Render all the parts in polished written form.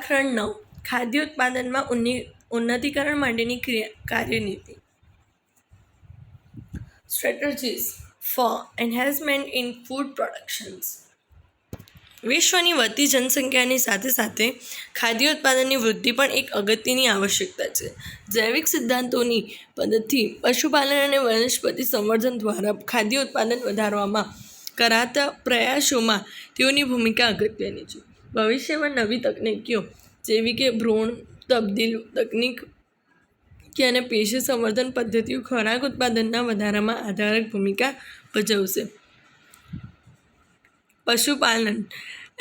પ્રકરણ 9 ખાદ્ય ઉત્પાદનમાં ઉન્નતીકરણ માટેની કાર્યનીતિ. Strategies for enhancement in food productions. વિશ્વની વધતી જનસંખ્યાની સાથે સાથે ખાદ્ય ઉત્પાદનની વૃદ્ધિ પણ એક અગત્યની આવશ્યકતા છે. જૈવિક સિદ્ધાંતોની મદદથી પશુપાલન અને વનસ્પતિ સંવર્ધન દ્વારા ખાદ્ય ઉત્પાદન વધારવામાં કરાતા પ્રયાસોમાં તેઓની ભૂમિકા અગત્યની છે. ભવિષ્યમાં નવી તકનીકીઓ જેવી કે ભ્રૂણ તબદીલ તકનીક અને પેશી સંવર્ધન પદ્ધતિઓ ખોરાક ઉત્પાદનના વધારામાં આધારક ભૂમિકા ભજવશે. પશુપાલન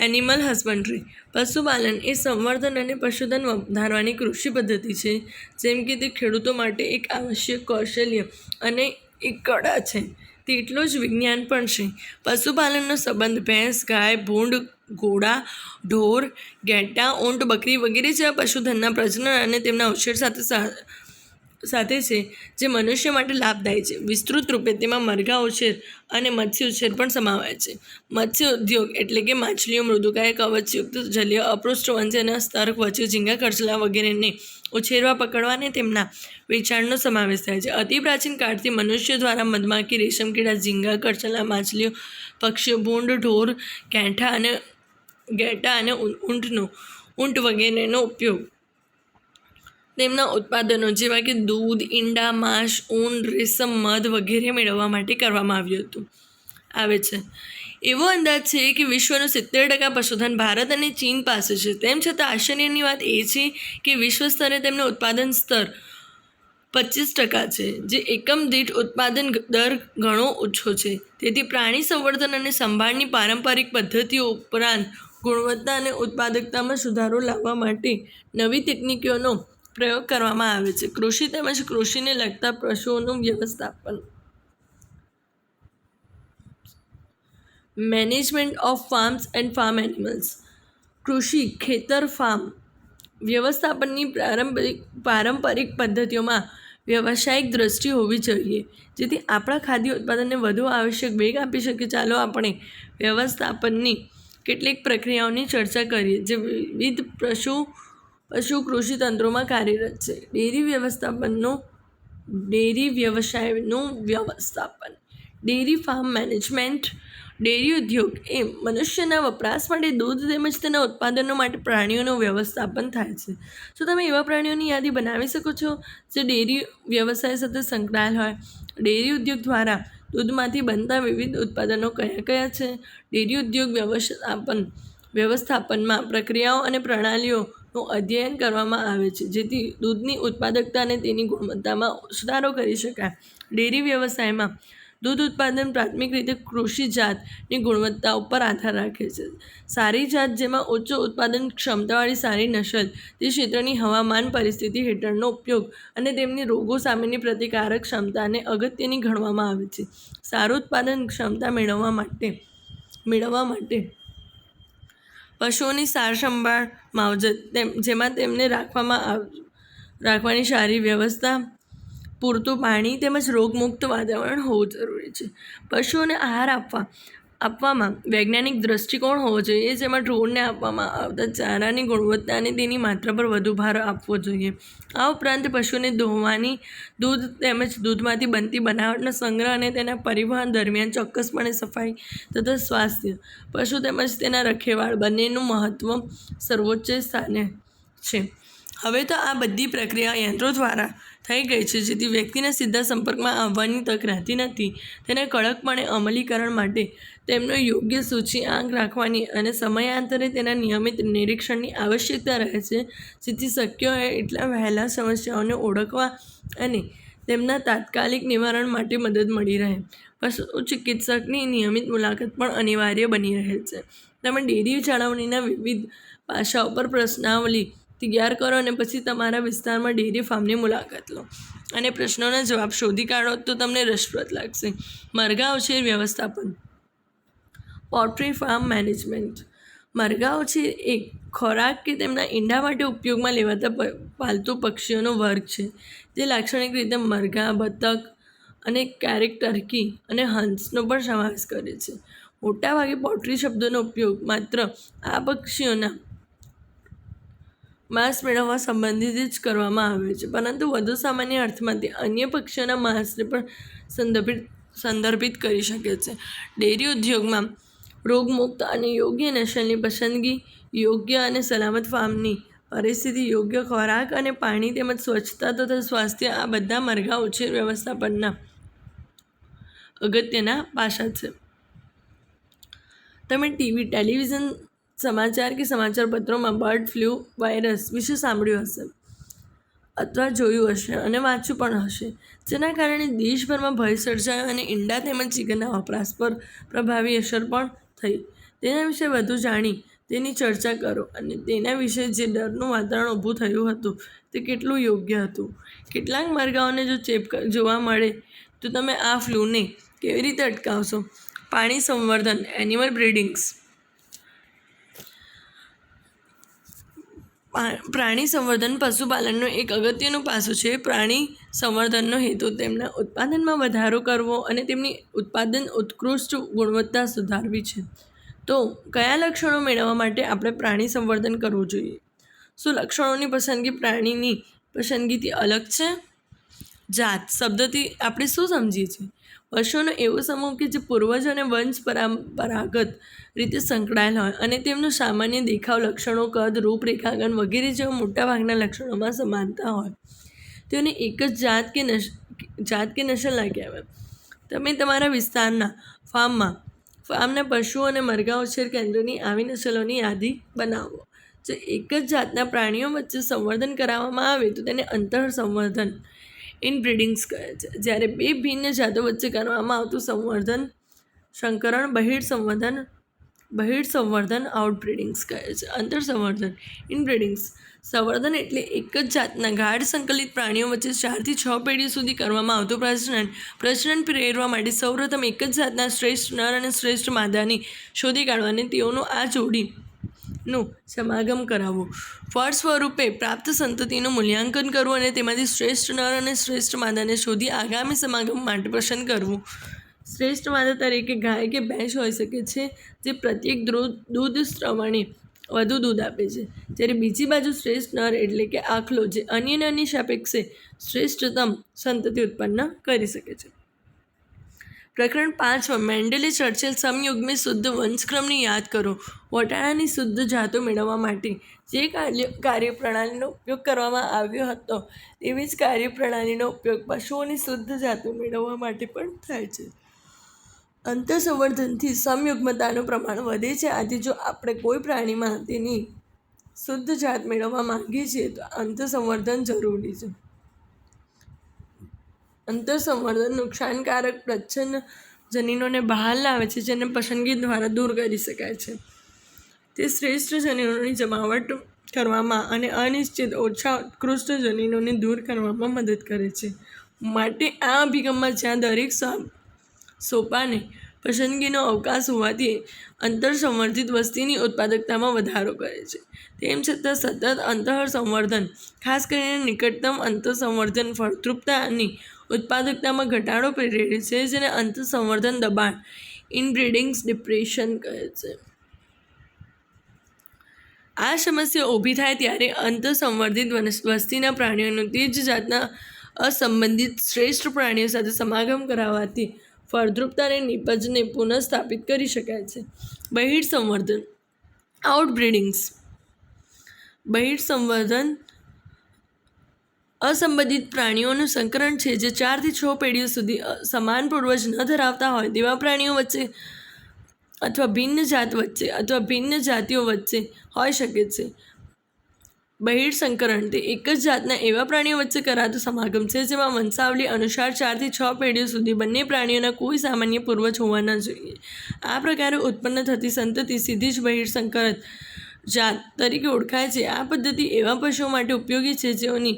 એનિમલ હસબન્ડરી. પશુપાલન એ સંવર્ધન અને પશુધન વધારવાની કૃષિ પદ્ધતિ છે. જેમ કે તે ખેડૂતો માટે એક આવશ્યક કૌશલ્ય અને એક કળા છે, તેટલું જ વિજ્ઞાન પણ છે. પશુપાલનનો સંબંધ ભેંસ, ગાય, ભૂંડ, ઘોડા, ઢોર, ઘેટાં, ઊંટ, બકરી વગેરે જેવા પશુધનના પ્રજનન અને તેમના ઉછેર સાથે છે, જે મનુષ્ય માટે લાભદાયી છે. વિસ્તૃત રૂપે તેમાં મરઘા ઉછેર અને મત્સ્ય ઉછેર પણ સમાવાય છે. મત્સ્ય ઉદ્યોગ એટલે કે માછલીઓ, મૃદુકાય, કવચયુક્ત, જલીય, અપૃષ્ઠવંશી અને સ્તર વચ્ચે ઝીંગા, કરચલા વગેરેને ઉછેરવા, પકડવા અને તેમના વેચાણનો સમાવેશ થાય છે. અતિ પ્રાચીન કાળથી મનુષ્યો દ્વારા મધમાખી, રેશમકીડા, ઝીંગા, કરચલા, માછલીઓ, પક્ષીઓ, ભૂંડ, ઢોર, ઘેટાં અને ઊંટ વગેરેનો ઉપયોગ તેમના ઉત્પાદનો જેવા કે દૂધ, ઈંડા, માંસ, ઊન, રેશમ, મધ વગેરે મેળવવા માટે કરવામાં આવે છે. એવો અંદાજ છે કે વિશ્વનું 70% પશુધન ભારત અને ચીન પાસે છે. તેમ છતાં આશ્ચર્યની વાત એ છે કે વિશ્વ સ્તરે તેમનો ઉત્પાદન સ્તર 25% છે, જે એકમ દીઠ ઉત્પાદન દર ઘણો ઓછો છે. તેથી પ્રાણી સંવર્ધન અને સંભાળની પારંપરિક પદ્ધતિઓ ઉપરાંત ગુણવત્તા અને ઉત્પાદકતામાં સુધારો લાવવા માટે નવી તકનીકીઓનો પ્રયોગ કરવામાં આવે છે. કૃષિ તેમજ કૃષિને લગતા પશુઓનું વ્યવસ્થાપન. Management of farms and farm animals. કૃષિ, ખેતર, ફાર્મ વ્યવસ્થાપનની પારંપરિક પદ્ધતિઓમાં વ્યવસાયિક દ્રષ્ટિ હોવી જોઈએ, જેથી આપણા ખાદ્ય ઉત્પાદનને વધુ આવશ્યક વેગ આપી શકે. ચાલો આપણે વ્યવસ્થાપનની કેટલીક પ્રક્રિયાઓની ચર્ચા કરીએ જે વિવિધ પશુ કૃષિ તંત્રોમાં કાર્યરત છે. ડેરી વ્યવસાયનું વ્યવસ્થાપન. Dairy farm management. ડેરી ઉદ્યોગ એ મનુષ્યના વપરાશ માટે દૂધ તેમજ તેના ઉત્પાદનો માટે પ્રાણીઓનું વ્યવસ્થાપન થાય છે. શું તમે એવા પ્રાણીઓની યાદી બનાવી શકો છો જે ડેરી વ્યવસાય સાથે સંકળાયેલ હોય? ડેરી ઉદ્યોગ દ્વારા દૂધમાંથી બનતા વિવિધ ઉત્પાદનો કયા કયા છે? ડેરી ઉદ્યોગ વ્યવસ્થાપનમાં પ્રક્રિયાઓ અને પ્રણાલીઓનું અધ્યયન કરવામાં આવે છે, જેથી દૂધની ઉત્પાદકતા અને તેની ગુણવત્તામાં સુધારો કરી શકાય. ડેરી વ્યવસાયમાં દૂધ ઉત્પાદન પ્રાથમિક રીતે કૃષિ જાતની ગુણવત્તા ઉપર આધાર રાખે છે. સારી જાત, જેમાં ઉચ્ચ ઉત્પાદન ક્ષમતાવાળી સારી નસલ, તે ક્ષેત્રની હવામાન પરિસ્થિતિ હેઠળનો ઉપયોગ અને તેમની રોગો સામેની પ્રતિકારક ક્ષમતાને અગત્યની ગણવામાં આવે છે. સારું ઉત્પાદન ક્ષમતા મેળવવા માટે પશુઓની સારસંભાળ માવજત, જેમાં તેમને રાખવાની સારી વ્યવસ્થા, પૂરતું પાણી તેમજ રોગમુક્ત વાતાવરણ હોવું જરૂરી છે. પશુઓને આહાર આપવામાં વૈજ્ઞાનિક દ્રષ્ટિકોણ હોવો જોઈએ, જેમાં ઢોરને આપવામાં આવતા ચારાની ગુણવત્તા અને તેની માત્રા પર વધુ ભાર આપવો જોઈએ. આ ઉપરાંત પશુને દોહવાની, દૂધ તેમજ દૂધમાંથી બનતી બનાવટના સંગ્રહ અને તેના પરિવહન દરમિયાન ચોક્કસપણે સફાઈ તથા સ્વાસ્થ્ય પશુ તેમજ તેના રખેવાળ બંનેનું મહત્વ સર્વોચ્ચ સ્થાને છે. હવે તો આ બધી પ્રક્રિયા યંત્રો દ્વારા થઈ ગઈ છે, જેથી વ્યક્તિના સીધા સંપર્કમાં આવવાની તક રહેતી નથી. તેના કડકપણે અમલીકરણ માટે તેમનો યોગ્ય સૂચિઆંક રાખવાની અને સમયાંતરે તેના નિયમિત નિરીક્ષણની આવશ્યકતા રહે છે, જેથી શક્ય હોય એટલા વહેલા સમસ્યાઓને ઓળખવા અને તેમના તાત્કાલિક નિવારણ માટે મદદ મળી રહે. પશુ ચિકિત્સકની નિયમિત મુલાકાત પણ અનિવાર્ય બની રહે છે. તમે ડેરી જાળવણીના વિવિધ પાસાઓ પર પ્રશ્નાવલી તૈયાર કરો અને પછી તમારા વિસ્તારમાં ડેરી ફાર્મની મુલાકાત લો અને પ્રશ્નોના જવાબ શોધી કાઢો તો તમને રસપ્રદ લાગશે. મરઘા ઉછેર વ્યવસ્થાપન. Poultry farm management. મરઘા ઉછેર એ ખોરાક કે તેમના ઈંડા માટે ઉપયોગમાં લેવાતા પાલતુ પક્ષીઓનો વર્ગ છે, જે લાક્ષણિક રીતે મરઘા, બતક અને ક્યારેક ટર્કી અને હંસનો પણ સમાવેશ કરે છે. મોટાભાગે પોલ્ટ્રી શબ્દનો ઉપયોગ માત્ર આ પક્ષીઓના માંસ મેળવવા સંબંધિત જ કરવામાં આવે છે, પરંતુ વધુ સામાન્ય અર્થમાં તે અન્ય પક્ષીઓના માંસને પણ સંદર્ભિત કરી શકે છે. ડેરી ઉદ્યોગમાં રોગમુક્ત અને યોગ્ય નસલની પસંદગી, યોગ્ય અને સલામત ફાર્મની પરિસ્થિતિ, યોગ્ય ખોરાક અને પાણી તેમજ સ્વચ્છતા તથા સ્વાસ્થ્ય આ બધા મરઘા ઉછેર વ્યવસ્થાપનના અગત્યના પાસા છે. તમે ટીવી, ટેલિવિઝન, સમાચાર કે સમાચાર પત્રોમાં બર્ડ ફ્લૂ વાયરસ વિશે સાંભળ્યું હશે અથવા જોયું હશે અને વાંચ્યું પણ હશે, જેના કારણે દેશભરમાં ભય સર્જાયો અને ઈંડા તેમજ ચિકનના વપરાશ પર પ્રભાવી અસર પણ થઈ. તેના વિશે વધુ જાણી તેની ચર્ચા કરો અને તેના વિશે જે ડરનું વાતાવરણ ઊભું થયું હતું તે કેટલું યોગ્ય હતું. કેટલાક મરઘાઓને જો ચેપ જોવા મળે તો તમે આ ફ્લૂને કેવી રીતે અટકાવશો? પાણી સંવર્ધન, એનિમલ બ્રીડિંગ્સ. પ્રાણી સંવર્ધન પશુપાલનનું એક અગત્યનું પાસું છે. પ્રાણી સંવર્ધનનો હેતુ તેમના ઉત્પાદનમાં વધારો કરવો અને તેમની ઉત્પાદન ઉત્કૃષ્ટ ગુણવત્તા સુધારવી છે. તો કયા લક્ષણો મેળવવા માટે આપણે પ્રાણી સંવર્ધન કરવું જોઈએ? શું લક્ષણોની પસંદગી પ્રાણીની પસંદગીથી અલગ છે? જાત શબ્દથી આપણે શું સમજીએ છીએ? પશુઓનો એવો સમૂહ કે જે પૂર્વજ અને વંશ પરંપરાગત રીતે સંકળાયેલ હોય અને તેમનું સામાન્ય દેખાવ, લક્ષણો, કદ, રૂપરેખાંકન વગેરે જેવા મોટાભાગના લક્ષણોમાં સમાનતા હોય. તેઓને એક જ જાત કે નસલના કહેવાય. તમે તમારા વિસ્તારના ફાર્મના પશુઓ અને મરઘા ઉછેર કેન્દ્રની આવી નસલોની યાદી બનાવો. જો એક જ જાતના પ્રાણીઓ વચ્ચે સંવર્ધન કરાવવામાં આવે તો તેને અંતર સંવર્ધન ઇનબ્રીડિંગ્સ કહે છે. જ્યારે બે ભિન્ન જાતો વચ્ચે કરવામાં આવતું સંકરણ બહિર સંવર્ધન આઉટબ્રીડિંગ્સ કહે છે. અંતર સંવર્ધન ઇનબ્રીડિંગ્સ. સંવર્ધન એટલે એક જ જાતના ગાઢ સંકલિત પ્રાણીઓ વચ્ચે 4 થી 6 પેઢીઓ સુધી કરવામાં આવતું પ્રજનન. પ્રજનન પ્રેરવા માટે સૌપ્રથમ એક જ જાતના શ્રેષ્ઠ નર અને શ્રેષ્ઠ માદાની શોધી કાઢવા અને તેઓનું આ જોડીનું સમાગમ કરાવવું. ફળ સ્વરૂપે પ્રાપ્ત સંતતિનું મૂલ્યાંકન કરવું અને તેમાંથી શ્રેષ્ઠ નર અને શ્રેષ્ઠ માદાને શોધી આગામી સમાગમ માટે પસંદ કરવું. શ્રેષ્ઠ માદા તરીકે ગાય કે ભેંસ હોઈ શકે છે, જે પ્રત્યેક દૂધ સ્રવણે વધુ દૂધ આપે છે. જ્યારે બીજી બાજુ શ્રેષ્ઠ નર એટલે કે આખલો, જે અન્ય નરની સાપેક્ષે શ્રેષ્ઠતમ સંતતિ ઉત્પન્ન કરી શકે છે. પ્રકરણ 5 મેન્ડલે ચર્ચેલ સમયુગ્મી શુદ્ધ વંશક્રમને યાદ કરો. વટાણાની શુદ્ધ જાતો મેળવવા માટે જે કાર્યપ્રણાલીનો ઉપયોગ કરવામાં આવ્યો હતો તેવી જ કાર્યપ્રણાલીનો ઉપયોગ પશુઓની શુદ્ધ જાતો મેળવવા માટે પણ થાય છે. અંતર સંવર્ધનથી સમયુગ્મતાનું પ્રમાણ વધે છે. આથી જો આપણે કોઈ પ્રાણીમાં તેની શુદ્ધ જાત મેળવવા માંગીએ છીએ તો અંતર સંવર્ધન જરૂરી છે. અંતર સંવર્ધન નુકસાનકારક પ્રચ્છન્ન જનીનોને બહાર લાવે છે, જેને પસંદગી દ્વારા દૂર કરી શકાય છે. તે શ્રેષ્ઠ જનીનોની જમાવટ કરવામાં અને અનિશ્ચિત ઓછા ઉત્કૃષ્ટ જનીનોને દૂર કરવામાં મદદ કરે છે. માટે આ અભિગમમાં જ્યાં દરેક સોપાને પસંદગીનો અવકાશ હોવાથી અંતર સંવર્ધિત વસ્તીની ઉત્પાદકતામાં વધારો કરે છે. તેમ છતાં સતત અંતર સંવર્ધન, ખાસ કરીને નિકટતમ અંતર સંવર્ધન, ફળદ્રુપતાની ઉત્પાદકતામાં ઘટાડો પ્રેરે છે, જેને અંતર સંવર્ધન દબાણ ઇનબ્રીડિંગ્સ ડિપ્રેશન કહે છે. આ સમસ્યા ઊભી થાય ત્યારે અંતર સંવર્ધિત વસ્તીના પ્રાણીઓનું તે જ જાતના અસંબંધિત શ્રેષ્ઠ પ્રાણીઓ સાથે સમાગમ કરાવવાથી ફળદ્રુપતા અને નીપજને પુનઃસ્થાપિત કરી શકાય છે. બહિર સંવર્ધન આઉટબ્રીડિંગ્સ. બહિર સંવર્ધન અસંબંધિત પ્રાણીઓનું સંકરણ છે જે 4 થી 6 પેઢીઓ સુધી સમાન પૂર્વજ ન ધરાવતા હોય તેવા પ્રાણીઓ વચ્ચે અથવા ભિન્ન જાત વચ્ચે અથવા ભિન્ન જાતિઓ વચ્ચે હોઈ શકે છે. બહિર સંકરણ તે એક જ જાતના એવા પ્રાણીઓ વચ્ચે કરાતું સમાગમ છે જેમાં વંશાવલી અનુસાર 4 થી 6 પેઢીઓ સુધી બંને પ્રાણીઓના કોઈ સામાન્ય પૂર્વજ હોવા ન જોઈએ. આ પ્રકારે ઉત્પન્ન થતી સંતતિ સીધી જ બહિર સંકરિત જાત તરીકે ઓળખાય છે. આ પદ્ધતિ એવા પશુઓ માટે ઉપયોગી છે જેઓની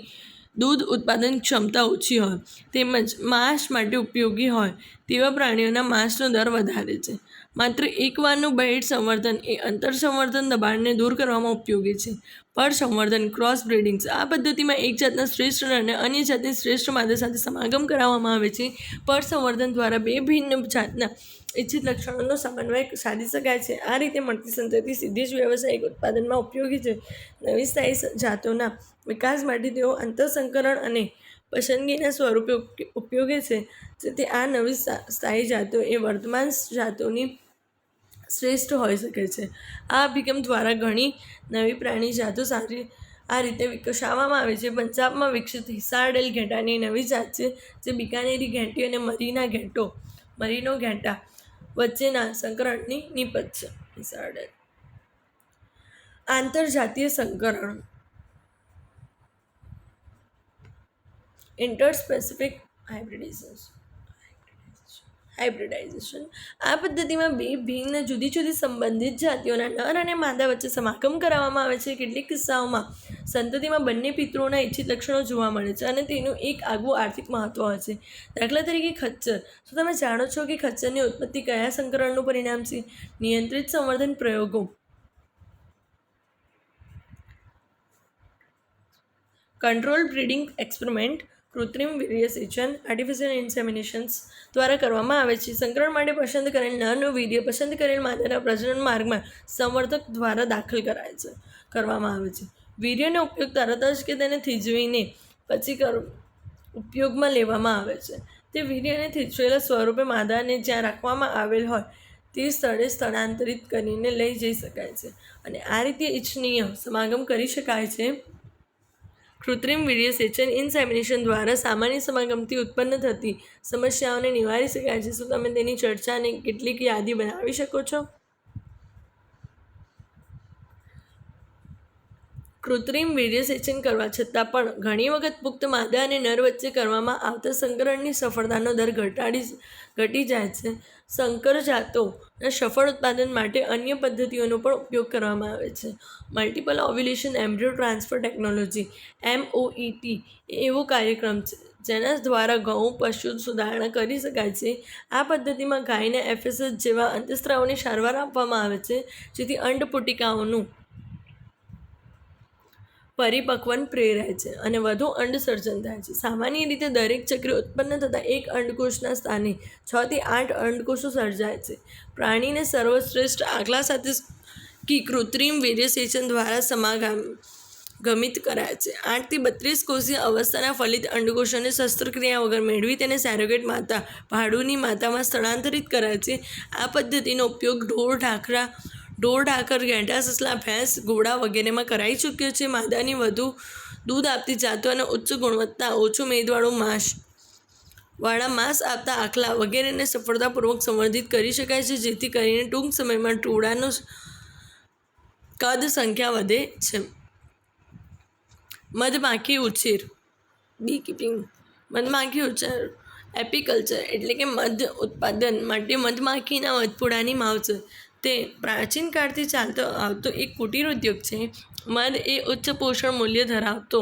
દૂધ ઉત્પાદન ક્ષમતા ઓછી હોય તેમજ માંસ માટે ઉપયોગી હોય તેવા પ્રાણીઓના માંસનો દર વધારે છે. માત્ર એકવારનું બાઈટ સંવર્ધન એ અંતર સંવર્ધન દબાણને દૂર કરવામાં ઉપયોગી છે. પર સંવર્ધન ક્રોસ બ્રીડિંગ્સ આ પદ્ધતિમાં એક જાતના શ્રેષ્ઠ નરને અન્ય જાતની શ્રેષ્ઠ માદા સાથે સમાગમ કરાવવામાં આવે છે. પર સંવર્ધન દ્વારા બે ભિન્ન જાતના ઇચ્છિત લક્ષણોનો સમન્વય સાધી શકાય છે. આ રીતે મળતી સંતતિ સીધી જ વ્યવસાયિક ઉત્પાદનમાં ઉપયોગી છે. નવી સ્થાયી જાતોના વિકાસ માટે તેઓ આંતરસંકરણ અને પસંદગીના સ્વરૂપે ઉપયોગી છે. જેથી આ નવી સ્થાયી જાતો એ વર્તમાન જાતોની શ્રેષ્ઠ હોઈ શકે છે. આ અભિગમ દ્વારા ઘણી નવી પ્રાણી જાતો સારી આ રીતે વિકસાવવામાં આવે છે. પંજાબમાં વિકસિત હિસારડેલ ઘેટાની નવી જાત છે, જે બિકાનેરી ઘેટી અને મરીનો ઘેટા વચ્ચેના સંકરણની નિપજ છે. હિસારડેલ આંતરજાતીય સંકરણ ઇન્ટરસ્પેસિફિક હાઇબ્રિડાઇઝેશન આ પદ્ધતિમાં બે ભિન્ન જુદી જુદી સંબંધિત જાતિઓના નર અને માદા વચ્ચે સમાગમ કરાવવામાં આવે છે. કેટલીક કિસ્સાઓમાં સંતતિમાં બંને પિતૃઓના ઇચ્છિત લક્ષણો જોવા મળે છે અને તેનું એક આગવું આર્થિક મહત્વ હોય છે. દાખલા તરીકે ખચ્ચર. શું તમે જાણો છો કે ખચ્ચરની ઉત્પત્તિ કયા સંકરણનું પરિણામ છે? નિયંત્રિત સંવર્ધન પ્રયોગો કંટ્રોલ બ્રીડિંગ એક્સપેરિમેન્ટ કૃત્રિમ વીર્યસેચન આર્ટિફિશિયલ ઇન્સેમિનેશન્સ દ્વારા કરવામાં આવે છે. સંકરણ માટે પસંદ કરેલ નરનું વીર્ય પસંદ કરેલ માદાના પ્રજનન માર્ગમાં સંવર્ધક દ્વારા દાખલ કરવામાં આવે છે. વીર્યનો ઉપયોગ તરત જ કે તેને થીજવીને પછી ઉપયોગમાં લેવામાં આવે છે. તે વીર્યને થીજવેલા સ્વરૂપે માદાને જ્યાં રાખવામાં આવેલ હોય તે સ્થળે સ્થળાંતરિત કરીને લઈ જઈ શકાય છે અને આ રીતે ઇચ્છનીય સમાગમ કરી શકાય છે. કૃત્રિમ વીર્યસેચન ઇન્સેમિનેશન દ્વારા સામાન્ય સમાગમથી ઉત્પન્ન થતી સમસ્યાઓને નિવારી શકાય છે. શું તમે તેની ચર્ચાને કેટલીક યાદી બનાવી શકો છો? કૃત્રિમ વીર્યસેચન કરવા છતાં પણ ઘણી વખત પુખ્ત માદા અને નર વચ્ચે કરવામાં આવતા સંકરણની સફળતાનો દર ઘટી જાય છે. સંકર જાતોના સફળ ઉત્પાદન માટે અન્ય પદ્ધતિઓનો પણ ઉપયોગ કરવામાં આવે છે. Multiple ovulation embryo transfer technology MOET એ એવો કાર્યક્રમ છે જેના દ્વારા ગૌ પશુ સુધારણા કરી શકાય છે. આ પદ્ધતિમાં ગાયને FSH જેવા અંતઃસ્ત્રાવોની સારવાર આપવામાં આવે છે, જેથી અંડપુટિકાઓનું પરિપક્વન પ્રેરાય છે અને વધુ અંડ સર્જન થાય છે. સામાન્ય રીતે દરેક ચક્રે ઉત્પન્ન થતા એક અંડકોષના સ્થાને 6 થી 8 અંડકોષો સર્જાય છે. પ્રાણીને સર્વશ્રેષ્ઠ આગલા સાથે કૃત્રિમ વીર્યસેચન દ્વારા સમાગમિત કરાય છે. 8 થી 32 કોષીય અવસ્થાના ફલિત અંડકોષોને શસ્ત્રક્રિયા વગર મેળવી તેને સેરોગેટ માતા ભાડૂની માતામાં સ્થળાંતરિત કરાય છે. આ પદ્ધતિનો ઉપયોગ ઢોર, ઢાકર, ઘેટાં, સસલાં, ભેંસ, ઘોડા વગેરેમાં કરાઈ ચૂક્યો છે. માદાની વધુ દૂધ આપતી જાતો અને ઉચ્ચ ગુણવત્તા ઓછું મેદવાળું વાળા માંસ આપતા આખલા વગેરેને સફળતાપૂર્વક સંવર્ધિત કરી શકાય છે, જેથી કરીને ટૂંક સમયમાં ટોળાનું કદ સંખ્યા વધે છે. મધમાખી ઉછેર બીકીપિંગ. મધમાખી ઉછેર એપીકલ્ચર એટલે કે મધ ઉત્પાદન માટે મધમાખીના વધપૂડાની માવજત તે પ્રાચીન કાળથી ચાલતો આવતો એક કુટીર ઉદ્યોગ છે. મધ એ ઉચ્ચ પોષણ મૂલ્ય ધરાવતો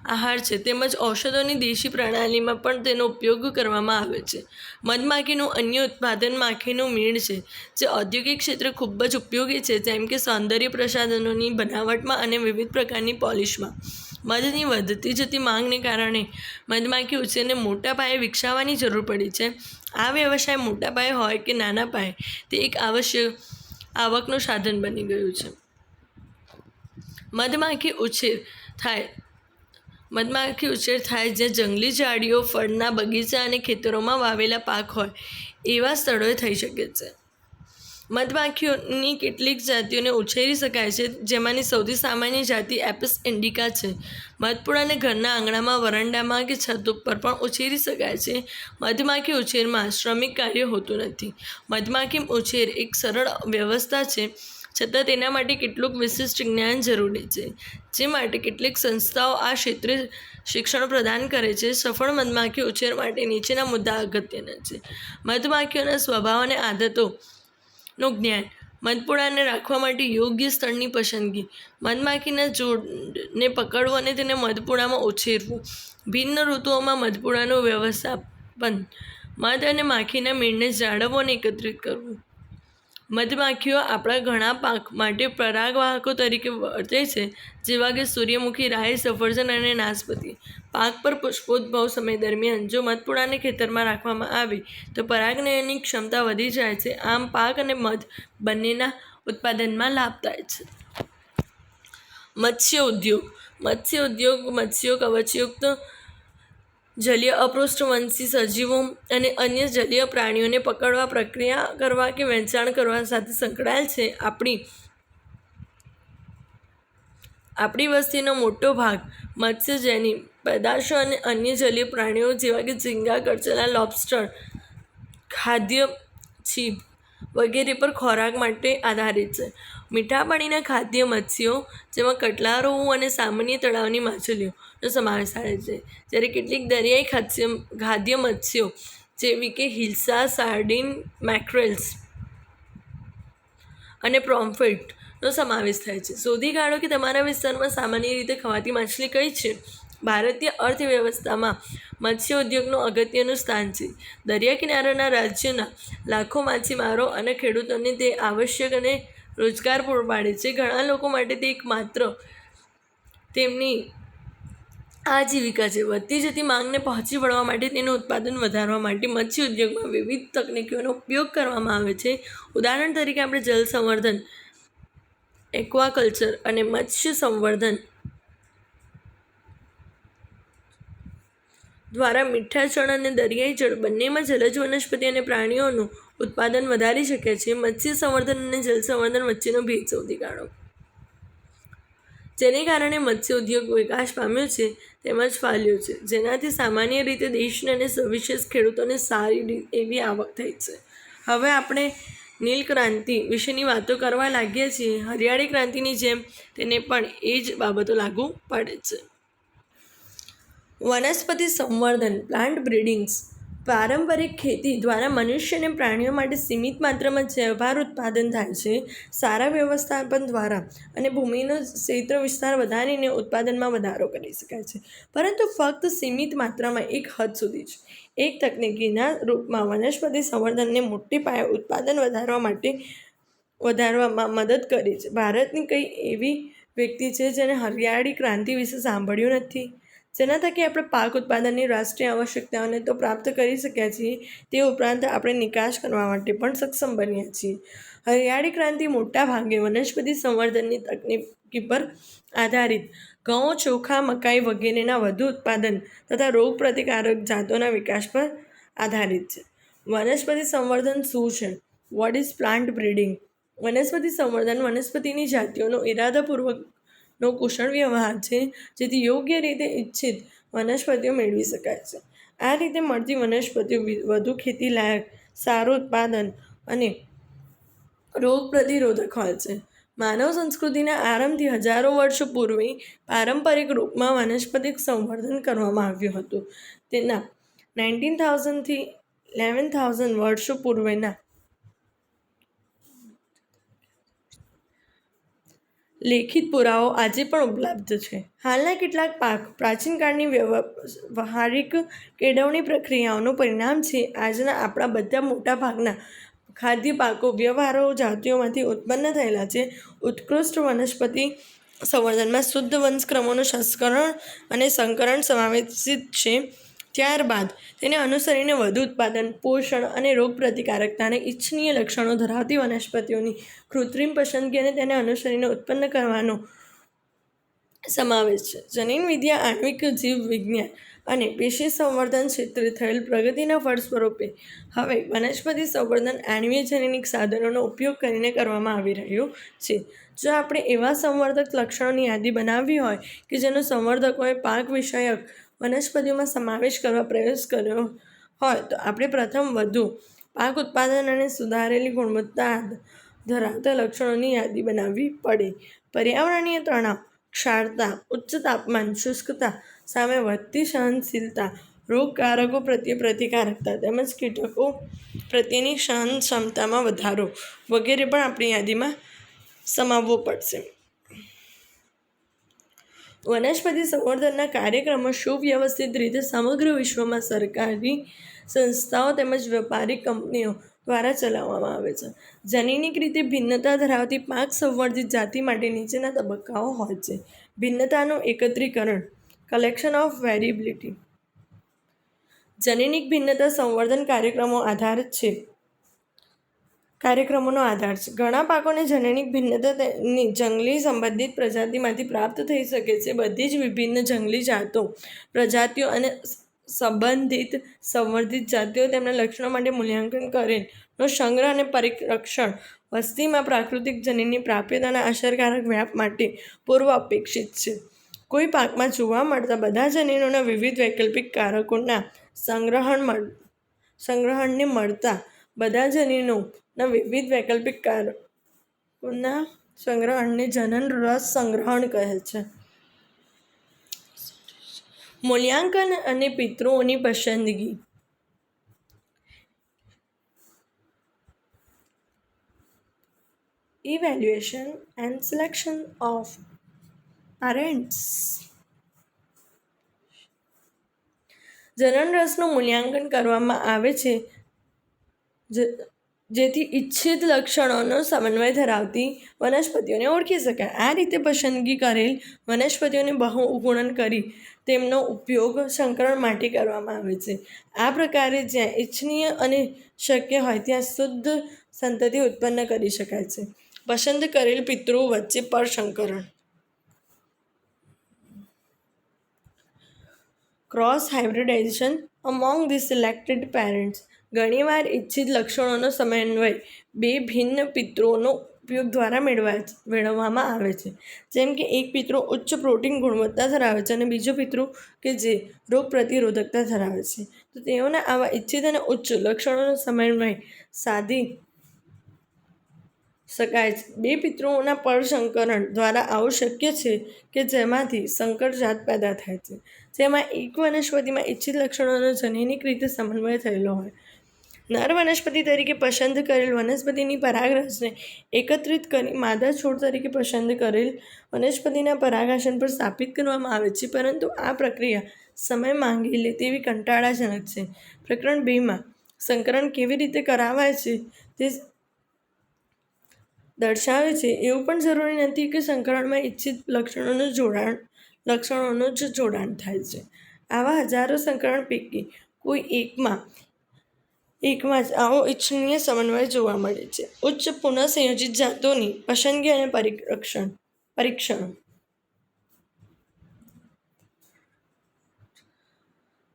આહાર છે, તેમજ ઔષધોની દેશી પ્રણાલીમાં પણ તેનો ઉપયોગ કરવામાં આવે છે. મધમાખીનું અન્ય ઉત્પાદન માખીનું મીણ છે, જે ઔદ્યોગિક ક્ષેત્રે ખૂબ જ ઉપયોગી છે, જેમ કે સૌંદર્ય પ્રસાધનોની બનાવટમાં અને વિવિધ પ્રકારની પોલિશમાં. મધની વધતી જતી માંગને કારણે મધમાખી ઉછેરને મોટા પાયે વિકસાવવાની જરૂર પડી છે. આ વ્યવસાય મોટા પાયે હોય કે નાના પાયે તે એક આવકનું સાધન બની ગયું છે. મધમાખી ઉછેર થાય જ્યાં જંગલી ઝાડીઓ, ફળના બગીચા અને ખેતરોમાં વાવેલા પાક હોય એવા સ્થળોએ થઈ શકે છે. મધમાખીઓની કેટલીક જાતિઓને ઉછેરી શકાય છે, જેમાંની સૌથી સામાન્ય જાતિ એપિસ ઇન્ડિકા છે. મધપૂડાને ઘરના આંગણામાં, વરંડામાં કે છત ઉપર પણ ઉછેરી શકાય છે. મધમાખી ઉછેરમાં શ્રમિક કાર્ય હોતું નથી. મધમાખી ઉછેર એક સરળ વ્યવસ્થા છે, છતાં તેના માટે કેટલુંક વિશિષ્ટ જ્ઞાન જરૂરી છે, જે માટે કેટલીક સંસ્થાઓ આ ક્ષેત્રે શિક્ષણ પ્રદાન કરે છે. સફળ મધમાખી ઉછેર માટે નીચેના મુદ્દા અગત્યના છે. મધમાખીઓના સ્વભાવ અને આદતોનું જ્ઞાન, મધપૂડાને રાખવા માટે યોગ્ય સ્થળની પસંદગી, મધમાખીના જોડને પકડવું અને તેને મધપૂડામાં ઉછેરવું, ભિન્ન ઋતુઓમાં મધપૂડાનું વ્યવસ્થાપન, મધ અને માખીના મીણને જાળવવું અને એકત્રિત કરવું, મધમાખીઓ આપણા ઘણા પાક માટે પરાગવાહકો તરીકે વર્તે છે, જેવા કે સૂર્યમુખી, રાઈ, સફરજન અને નાશપતી. પાક પર પુષ્પોદ્ભવ સમય દરમિયાન જો મધપૂડાને ખેતરમાં રાખવામાં આવે તો પરાગનયનની ક્ષમતા વધી જાય છે. આમ પાક અને મધ બંનેના ઉત્પાદનમાં લાભ થાય છે. મત્સ્ય ઉદ્યોગ. મત્સ્ય ઉદ્યોગ મત્સ્યો, કવચયુક્ત જલીય અપૃષ્ઠવંશી સજીવો અને અન્ય જલીય પ્રાણીઓને પકડવા, પ્રક્રિયા કરવા કે વેચાણ કરવા સાથે સંકળાયેલ છે. આપણી વસ્તીનો મોટો ભાગ મત્સ્યજન્ય પેદાશો અને અન્ય જલીય પ્રાણીઓ જેવા કે ઝીંગા, કરચલા, લોબસ્ટર, ખાદ્ય છીપ વગેરે પર ખોરાક માટે આધારિત છે. મીઠા પાણીના ખાદ્ય મત્સ્યો જેમાં કટલા, રોહુ અને સામાન્ય તળાવની માછલીઓનો સમાવેશ થાય છે, જ્યારે કેટલીક દરિયાઈ ખાદ્ય મત્સ્યો જેવી કે હિલ્સા, સાર્ડિન, મેક્રેલ્સ અને પ્રોમ્ફેટનો સમાવેશ થાય છે. શોધી કાઢો કે તમારા વિસ્તારમાં સામાન્ય રીતે ખવાતી માછલી કઈ છે. ભારતીય અર્થવ્યવસ્થામાં મત્સ્ય ઉદ્યોગનું અગત્યનું સ્થાન છે. દરિયા કિનારાના રાજ્યોના લાખો માછીમારો અને ખેડૂતોને તે આવશ્યક અને રોજગાર પૂરો પાડે છે. ઘણા લોકો માટે તે એકમાત્ર તેમની આજીવિકા છે. વધતી જતી માંગને પહોંચી વળવા માટે તેનું ઉત્પાદન વધારવા માટે મત્સ્ય ઉદ્યોગમાં વિવિધ તકનીકોનો ઉપયોગ કરવામાં આવે છે. ઉદાહરણ તરીકે આપણે જળ સંવર્ધન, એક્વાકલ્ચર અને મત્સ્ય સંવર્ધન દ્વારા મીઠા જળ અને દરિયાઈ જળ બંનેમાં જલજ વનસ્પતિ અને પ્રાણીઓનું ઉત્પાદન વધારી શકે છે. મત્સ્ય સંવર્ધન અને જળ સંવર્ધન વચ્ચેનો ભેદ શોધી કાઢો. જેને કારણે મત્સ્ય ઉદ્યોગ વિકાસ પામ્યો છે તેમજ ફાલ્યો છે, જેનાથી સામાન્ય રીતે દેશને અને સવિશેષ ખેડૂતોને સારી એવી આવક થઈ છે. હવે આપણે નીલ ક્રાંતિ વિશેની વાતો કરવા લાગ્યા છીએ. હરિયાળી ક્રાંતિની જેમ તેને પણ એ જ બાબતો લાગુ પડે છે. વનસ્પતિ સંવર્ધન, પ્લાન્ટ બ્રીડિંગ્સ. પારંપરિક ખેતી દ્વારા મનુષ્ય અને પ્રાણીઓ માટે સીમિત માત્રામાં જૈવભાર ઉત્પાદન થાય છે. સારા વ્યવસ્થાપન દ્વારા અને ભૂમિનો ક્ષેત્ર વિસ્તાર વધારીને ઉત્પાદનમાં વધારો કરી શકાય છે, પરંતુ ફક્ત સીમિત માત્રામાં એક હદ સુધી જ. એક તકનીકીના રૂપમાં વનસ્પતિ સંવર્ધનને મોટી પાયે ઉત્પાદન વધારવામાં મદદ કરી છે. ભારતની કઈ એવી વ્યક્તિ છે જેને હરિયાળી ક્રાંતિ વિશે સાંભળ્યું નથી? જેના થકી આપણે પાક ઉત્પાદનની રાષ્ટ્રીય આવશ્યકતાઓને તો પ્રાપ્ત કરી શક્યા છીએ, તે ઉપરાંત આપણે નિકાસ કરવા માટે પણ સક્ષમ બન્યા છીએ. હરિયાળી ક્રાંતિ મોટા ભાગે વનસ્પતિ સંવર્ધનની તકનીકી પર આધારિત ઘઉં, ચોખા, મકાઈ વગેરેના વધુ ઉત્પાદન તથા રોગ પ્રતિકારક જાતોના વિકાસ પર આધારિત છે. વનસ્પતિ સંવર્ધન શું છે? What is plant breeding? વનસ્પતિ સંવર્ધન વનસ્પતિની જાતિઓનો ઇરાદાપૂર્વકનો કુશળ વ્યવહાર છે, જેથી યોગ્ય રીતે ઇચ્છિત વનસ્પતિઓ મેળવી શકાય છે. આ રીતે મળતી વનસ્પતિઓ વધુ ખેતી લાયક, સારું ઉત્પાદન અને રોગ પ્રતિરોધક હોય છે. માનવ સંસ્કૃતિના આરંભથી હજારો વર્ષ પૂર્વે પારંપરિક રૂપમાં વનસ્પતિક સંવર્ધન કરવામાં આવ્યું હતું. તેના 19,000 થી 11,000 વર્ષો પૂર્વેના લેખિત પુરાવો આજે પણ ઉપલબ્ધ છે. હાલના કેટલાક પાક પ્રાચીન કાળની વ્યવહારિક કેળવણી પ્રક્રિયાઓનું પરિણામ છે. આજના આપણા બધા મોટા ભાગના ખાદ્ય પાકો વ્યવહારો જાતિઓમાંથી ઉત્પન્ન થયેલા છે. ઉત્કૃષ્ટ વનસ્પતિ સંવર્ધનમાં શુદ્ધ વંશક્રમોનું સંકરણ સમાવેશિત છે. ત્યારબાદ તેને અનુસરીને વધુ ઉત્પાદન, પોષણ અને રોગ પ્રતિકારકતાને ઇચ્છનીય લક્ષણો ધરાવતી વનસ્પતિઓની કૃત્રિમ પસંદગી અને તેને અનુસરીને ઉત્પન્ન કરવાનો સમાવેશ છે. જનીનવિદ્યા, આણ્વિક જીવવિજ્ઞાન અને પેશી સંવર્ધન ક્ષેત્રે થયેલ પ્રગતિના ફળ સ્વરૂપે હવે વનસ્પતિ સંવર્ધન આણ્વીય જનીનિક સાધનોનો ઉપયોગ કરીને કરવામાં આવી રહ્યું છે. જો આપણે એવા સંવર્ધક લક્ષણોની યાદી બનાવવી હોય કે જેનો સંવર્ધકોએ પાક વિષયક વનસ્પતિઓમાં સમાવેશ કરવા પ્રયાસ કર્યો હોય, તો આપણે પ્રથમ વધુ પાક ઉત્પાદન અને સુધારેલી ગુણવત્તા ધરાવતા લક્ષણોની યાદી બનાવવી પડે. પર્યાવરણીય તણાવ, ક્ષારતા, ઉચ્ચ તાપમાન, શુષ્કતા સામે વધતી સહનશીલતા, રોગકારકો પ્રત્યે પ્રતિકારકતા તેમજ કીટકો પ્રત્યેની સહનક્ષમતામાં વધારો વગેરે પણ આપણી યાદીમાં સમાવવો પડશે. વનસ્પતિ સંવર્ધનના કાર્યક્રમો સુવ્યવસ્થિત રીતે સમગ્ર વિશ્વમાં સરકારી સંસ્થાઓ તેમજ વ્યાપારિક કંપનીઓ દ્વારા ચલાવવામાં આવે છે. જનીનિક રીતે ભિન્નતા ધરાવતી 5 સંવર્ધિત જાતિ માટે નીચેના તબક્કાઓ હોય છે. ભિન્નતાનું એકત્રીકરણ, કલેક્શન ઓફ વેરિએબિલિટી. જનીનિક ભિન્નતા સંવર્ધન કાર્યક્રમોનો આધાર છે. ઘણા પાકોને જનીનિક ભિન્નતા તેની જંગલી સંબંધિત પ્રજાતિમાંથી પ્રાપ્ત થઈ શકે છે. બધી જ વિભિન્ન જંગલી જાતો, પ્રજાતિઓ અને સંબંધિત સંવર્ધિત જાતિઓ તેમના લક્ષણો માટે મૂલ્યાંકન કરેલનો સંગ્રહ અને પરિરક્ષણ વસ્તીમાં પ્રાકૃતિક જનીનની પ્રાપ્યતાના અસરકારક વ્યાપ માટે પૂર્વ અપેક્ષિત છે. કોઈ પાકમાં જોવા મળતા બધા જનીનોના વિવિધ વૈકલ્પિક કારકોના સંગ્રહણને મળતા બધા જનીનોના વિવિધ વૈકલ્પિક કારકોના સંગ્રહણને જનન રસ સંગ્રહણ કહે છે. મૂલ્યાંકન અને પિતૃઓની પસંદગી. Evaluation and selection of parents. જનન રસનું મૂલ્યાંકન કરવામાં આવે છે જેથી ઇચ્છિત લક્ષણોનો સમન્વય ધરાવતી વનસ્પતિઓને ઓળખી શકાય. આ રીતે પસંદગી કરેલ વનસ્પતિઓને બહુગુણન કરી તેમનો ઉપયોગ સંકરણ માટે કરવામાં આવે છે. આ પ્રકારે જ્યાં ઇચ્છનીય અને શક્ય હોય ત્યાં શુદ્ધ સંતતિ ઉત્પન્ન કરી શકાય છે. પસંદ કરેલ પિતૃઓ વચ્ચે પરસંકરણ. Cross hybridization among the selected parents. ઘણીવાર ઇચ્છિત લક્ષણોનો સમન્વય બે ભિન્ન પિતૃઓનો ઉપયોગ દ્વારા મેળવવામાં આવે છે. જેમ કે એક પિતૃ ઉચ્ચ પ્રોટીન ગુણવત્તા ધરાવે છે અને બીજો પિતૃ કે જે રોગ પ્રતિરોધકતા ધરાવે છે, તો તેઓના આવા ઇચ્છિત અને ઉચ્ચ લક્ષણોનો સમન્વય સાધી શકાય છે. બે પિતૃઓના પરસંકરણ દ્વારા આવું શક્ય છે કે જેમાંથી સંકર જાત પેદા થાય છે, જેમાં એક વનસ્પતિમાં ઇચ્છિત લક્ષણોનો જનીનિક રીતે સમન્વય થયેલો હોય. નર વનસ્પતિ તરીકે પસંદ કરેલ વનસ્પતિની પરાગરસને એકત્રિત કરી માદા છોડ તરીકે પસંદ કરેલ વનસ્પતિના પરાગાસન પર સ્થાપિત કરવામાં આવે છે, પરંતુ આ પ્રક્રિયા સમય માંગી લે તેવી કંટાળાજનક છે. પ્રકરણ 2માં સંકરણ કેવી રીતે કરાવાય છે તે દર્શાવે છે. એવું પણ જરૂરી નથી કે સંકરણમાં ઇચ્છિત લક્ષણોનું જ જોડાણ થાય છે. આવા હજારો સંકરણ પૈકી કોઈ એકમાં જ આવો ઇચ્છનીય સમન્વય જોવા મળે છે. ઉચ્ચ પુનઃસંયોજિત જાતોની પસંદગી અને પરીક્ષણ.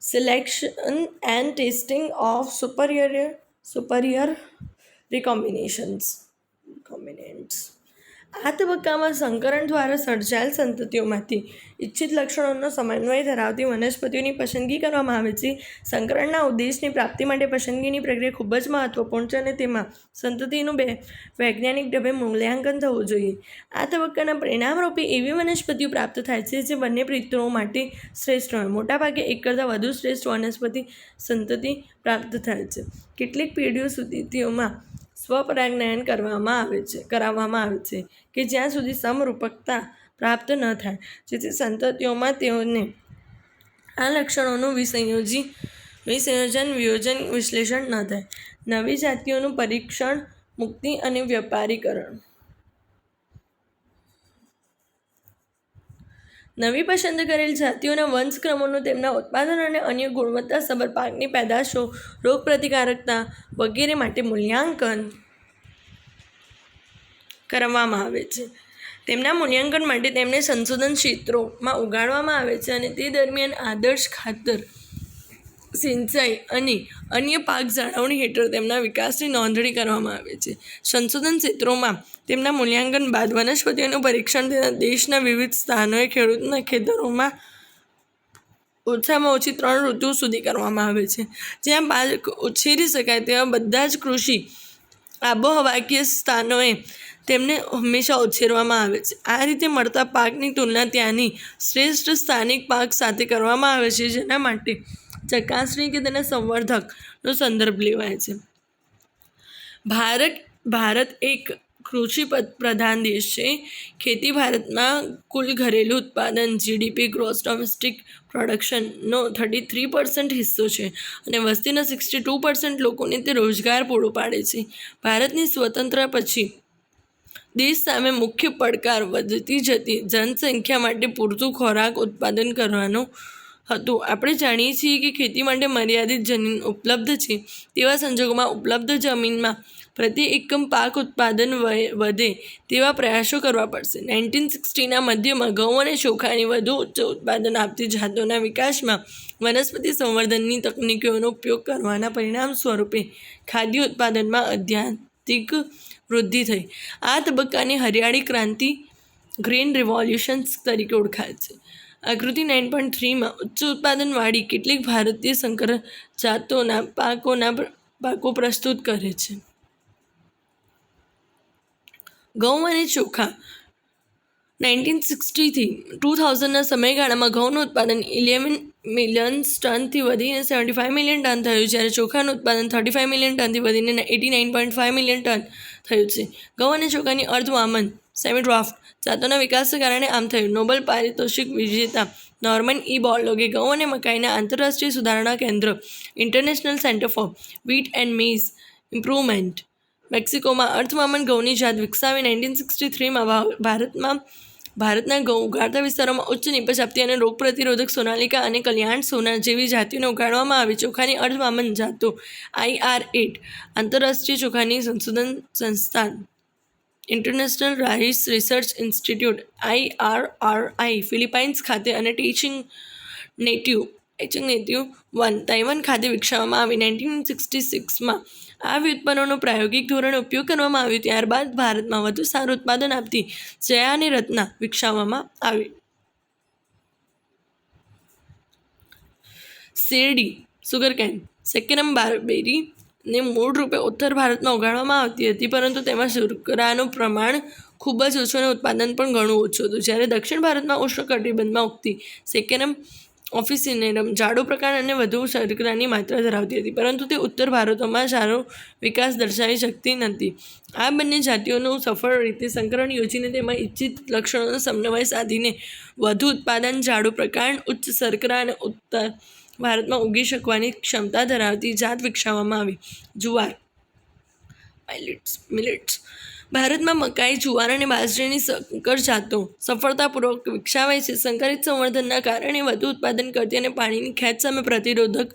Selection and testing of superior recombinations. આ તબક્કામાં સંકરણ દ્વારા સર્જાયેલ સંતતિઓમાંથી ઇચ્છિત લક્ષણોનો સમન્વય ધરાવતી વનસ્પતિઓની પસંદગી કરવામાં આવે છે. સંકરણના ઉદ્દેશની પ્રાપ્તિ માટે પસંદગીની પ્રક્રિયા ખૂબ જ મહત્વપૂર્ણ છે અને તેમાં સંતતિનું વૈજ્ઞાનિક ઢબે મૂલ્યાંકન થવું જોઈએ. આ તબક્કાના પરિણામરૂપે એવી વનસ્પતિઓ પ્રાપ્ત થાય છે જે બંને પિતૃઓ માટે શ્રેષ્ઠ હોય. મોટાભાગે એક કરતાં વધુ શ્રેષ્ઠ વનસ્પતિ સંતતિ પ્રાપ્ત થાય છે. કેટલીક પેઢીઓ સુધી તેઓમાં સ્વપરાગનયન કરાવવામાં આવે છે કે જ્યાં સુધી સમરૂપકતા પ્રાપ્ત ન થાય, જેથી સંતતિઓમાં તેઓને આ લક્ષણોનું વિયોજન વિશ્લેષણ ન થાય. નવી જાતિઓનું પરીક્ષણ, મુક્તિ અને વ્યાપારીકરણ. નવી પસંદ કરેલ જાતિઓના વંશક્રમોનું તેમના ઉત્પાદન અને અન્ય ગુણવત્તાસભર પાકની પેદાશો, રોગપ્રતિકારકતા વગેરે માટે મૂલ્યાંકન કરવામાં આવે છે. તેમના મૂલ્યાંકન માટે તેમને સંશોધન ક્ષેત્રોમાં ઉગાડવામાં આવે છે અને તે દરમિયાન આદર્શ ખાતર, સિંચાઈ અને અન્ય પાક જાળવણી હેઠળ તેમના વિકાસની નોંધણી કરવામાં આવે છે. સંશોધન ક્ષેત્રોમાં તેમના મૂલ્યાંકન બાદ વનસ્પતિઓનું પરીક્ષણ તેના દેશના વિવિધ સ્થાનોએ ખેડૂતના ખેતરોમાં ઓછામાં ઓછી 3 ઋતુઓ સુધી કરવામાં આવે છે. જ્યાં પાક ઉછેરી શકાય તેવા બધા જ કૃષિ આબોહવાકીય સ્થાનોએ તેમને હંમેશા ઉછેરવામાં આવે છે. આ રીતે મળતા પાકની તુલના ત્યાંની શ્રેષ્ઠ સ્થાનિક પાક સાથે કરવામાં આવે છે, જેના માટે ચકાસણી કે તેના સંવર્ધકનો સંદર્ભ લેવાય છે. ભારત એક કૃષિ પ્રધાન દેશ છે. ખેતી ભારતમાં કુલ ઘરેલું ઉત્પાદન GDP ગ્રોસ ડોમેસ્ટિક પ્રોડક્શનનો 33% હિસ્સો છે અને વસ્તીના 62% લોકોને તે રોજગાર પૂરો પાડે છે. ભારતની સ્વતંત્રતા પછી દેશ સામે મુખ્ય પડકાર વધતી જતી જનસંખ્યા માટે પૂરતું ખોરાક ઉત્પાદન કરવાનો હતું. આપણે જાણીએ છીએ કે ખેતી માટે મર્યાદિત જમીન ઉપલબ્ધ છે. તેવા સંજોગોમાં ઉપલબ્ધ જમીનમાં પ્રતિ એકમ પાક ઉત્પાદન વધે તેવા પ્રયાસો કરવા પડશે. 1960ના મધ્યમાં ઘઉં અને ચોખાની વધુ ઉચ્ચ ઉત્પાદન આપતી જાતોના વિકાસમાં વનસ્પતિ સંવર્ધનની તકનીકોનો ઉપયોગ કરવાના પરિણામ સ્વરૂપે ખાદ્ય ઉત્પાદનમાં આત્યંતિક વૃદ્ધિ થઈ. આ તબક્કાને હરિયાળી ક્રાંતિ ગ્રીન રિવોલ્યુશન્સ તરીકે ઓળખાય છે. આકૃતિ 9.3માં ઉચ્ચ ઉત્પાદનવાળી કેટલીક ભારતીય સંકર જાતોના પાકો પ્રસ્તુત કરે છે. ઘઉં અને ચોખા 1960થી 2000ના સમયગાળામાં ઘઉંનું ઉત્પાદન 11 મિલિયન ટનથી વધીને 75 મિલિયન ટન થયું, જ્યારે ચોખાનું ઉત્પાદન 35 મિલિયન ટનથી વધીને 89.5 મિલિયન ટન થયું છે. ઘઉં અને ચોખાની અર્ધવામન સેમી-ડ્રાફ્ટ જાતોના વિકાસને કારણે આમ થયું. નોબેલ પારિતોષિક વિજેતા નોર્મન બોરલોગે ઘઉં અને મકાઈના આંતરરાષ્ટ્રીય સુધારણા કેન્દ્ર International Centre for Wheat and Maize Improvement મેક્સિકોમાં અર્ધવામન ઘઉંની જાત વિકસાવી. 1963માં ભારતના ઘઉં ઉગાડતા વિસ્તારોમાં ઉચ્ચ નિપજ આપતી અને રોગ પ્રતિરોધક સોનાલિકા અને કલ્યાણ સોના જેવી જાતિઓને ઉગાડવામાં આવી. ચોખાની અર્ધવામન જાતો IR8 આંતરરાષ્ટ્રીય ચોખાની સંશોધન સંસ્થાન international rice research institute IRRI Philippines ખાતે અને ટેચિંગ નેટિવ 1 તાઇવાન ખાતે વિકસાવવામાં આવી. 1966માં આ વ્યુત્પન્નોનો પ્રાયોગિક ધોરણે ઉપયોગ કરવામાં આવ્યો. ત્યારબાદ ભારતમાં વધુ સારું ઉત્પાદન આપતી જયા અને રત્ના વિકસાવવામાં આવી. શેરડી સુગરકેન સેકેરમ બારબેરી ને મૂળ રૂપે ઉત્તર ભારતમાં ઉગાડવામાં આવતી હતી, પરંતુ તેમાં શર્કરાનું પ્રમાણ ખૂબ જ ઓછું અને ઉત્પાદન પણ ઘણું ઓછું હતું. જ્યારે દક્ષિણ ભારતમાં ઉષ્ણકટિબંધમાં ઉગતી સેકેરમ ઓફિસિનેરમ જાડો પ્રકાર અને વધુ શર્કરાની માત્રા ધરાવતી હતી, પરંતુ તે ઉત્તર ભારતમાં સારો વિકાસ દર્શાવી શકતી નથી. આ બંને જાતિઓનું સફળ રીતે સંકરણ યોજીને તેમાં ઇચ્છિત લક્ષણોનો સમન્વય સાધીને વધુ ઉત્પાદન, જાડો પ્રકાર, ઉચ્ચ શર્કરા અને ઉત્તર ભારતમાં ઉગી શકવાની ક્ષમતા ધરાવતી જાત વિકસાવવામાં આવી. જુવાર મિલેટ્સ ભારતમાં મકાઈ, જુવાર અને બાજરીની સંકર જાતો સફળતાપૂર્વક વિકસાવાઈ છે. સંકરિત સંવર્ધનના કારણે વધુ ઉત્પાદન કરતી અને પાણીની ખેંચ સામે પ્રતિરોધક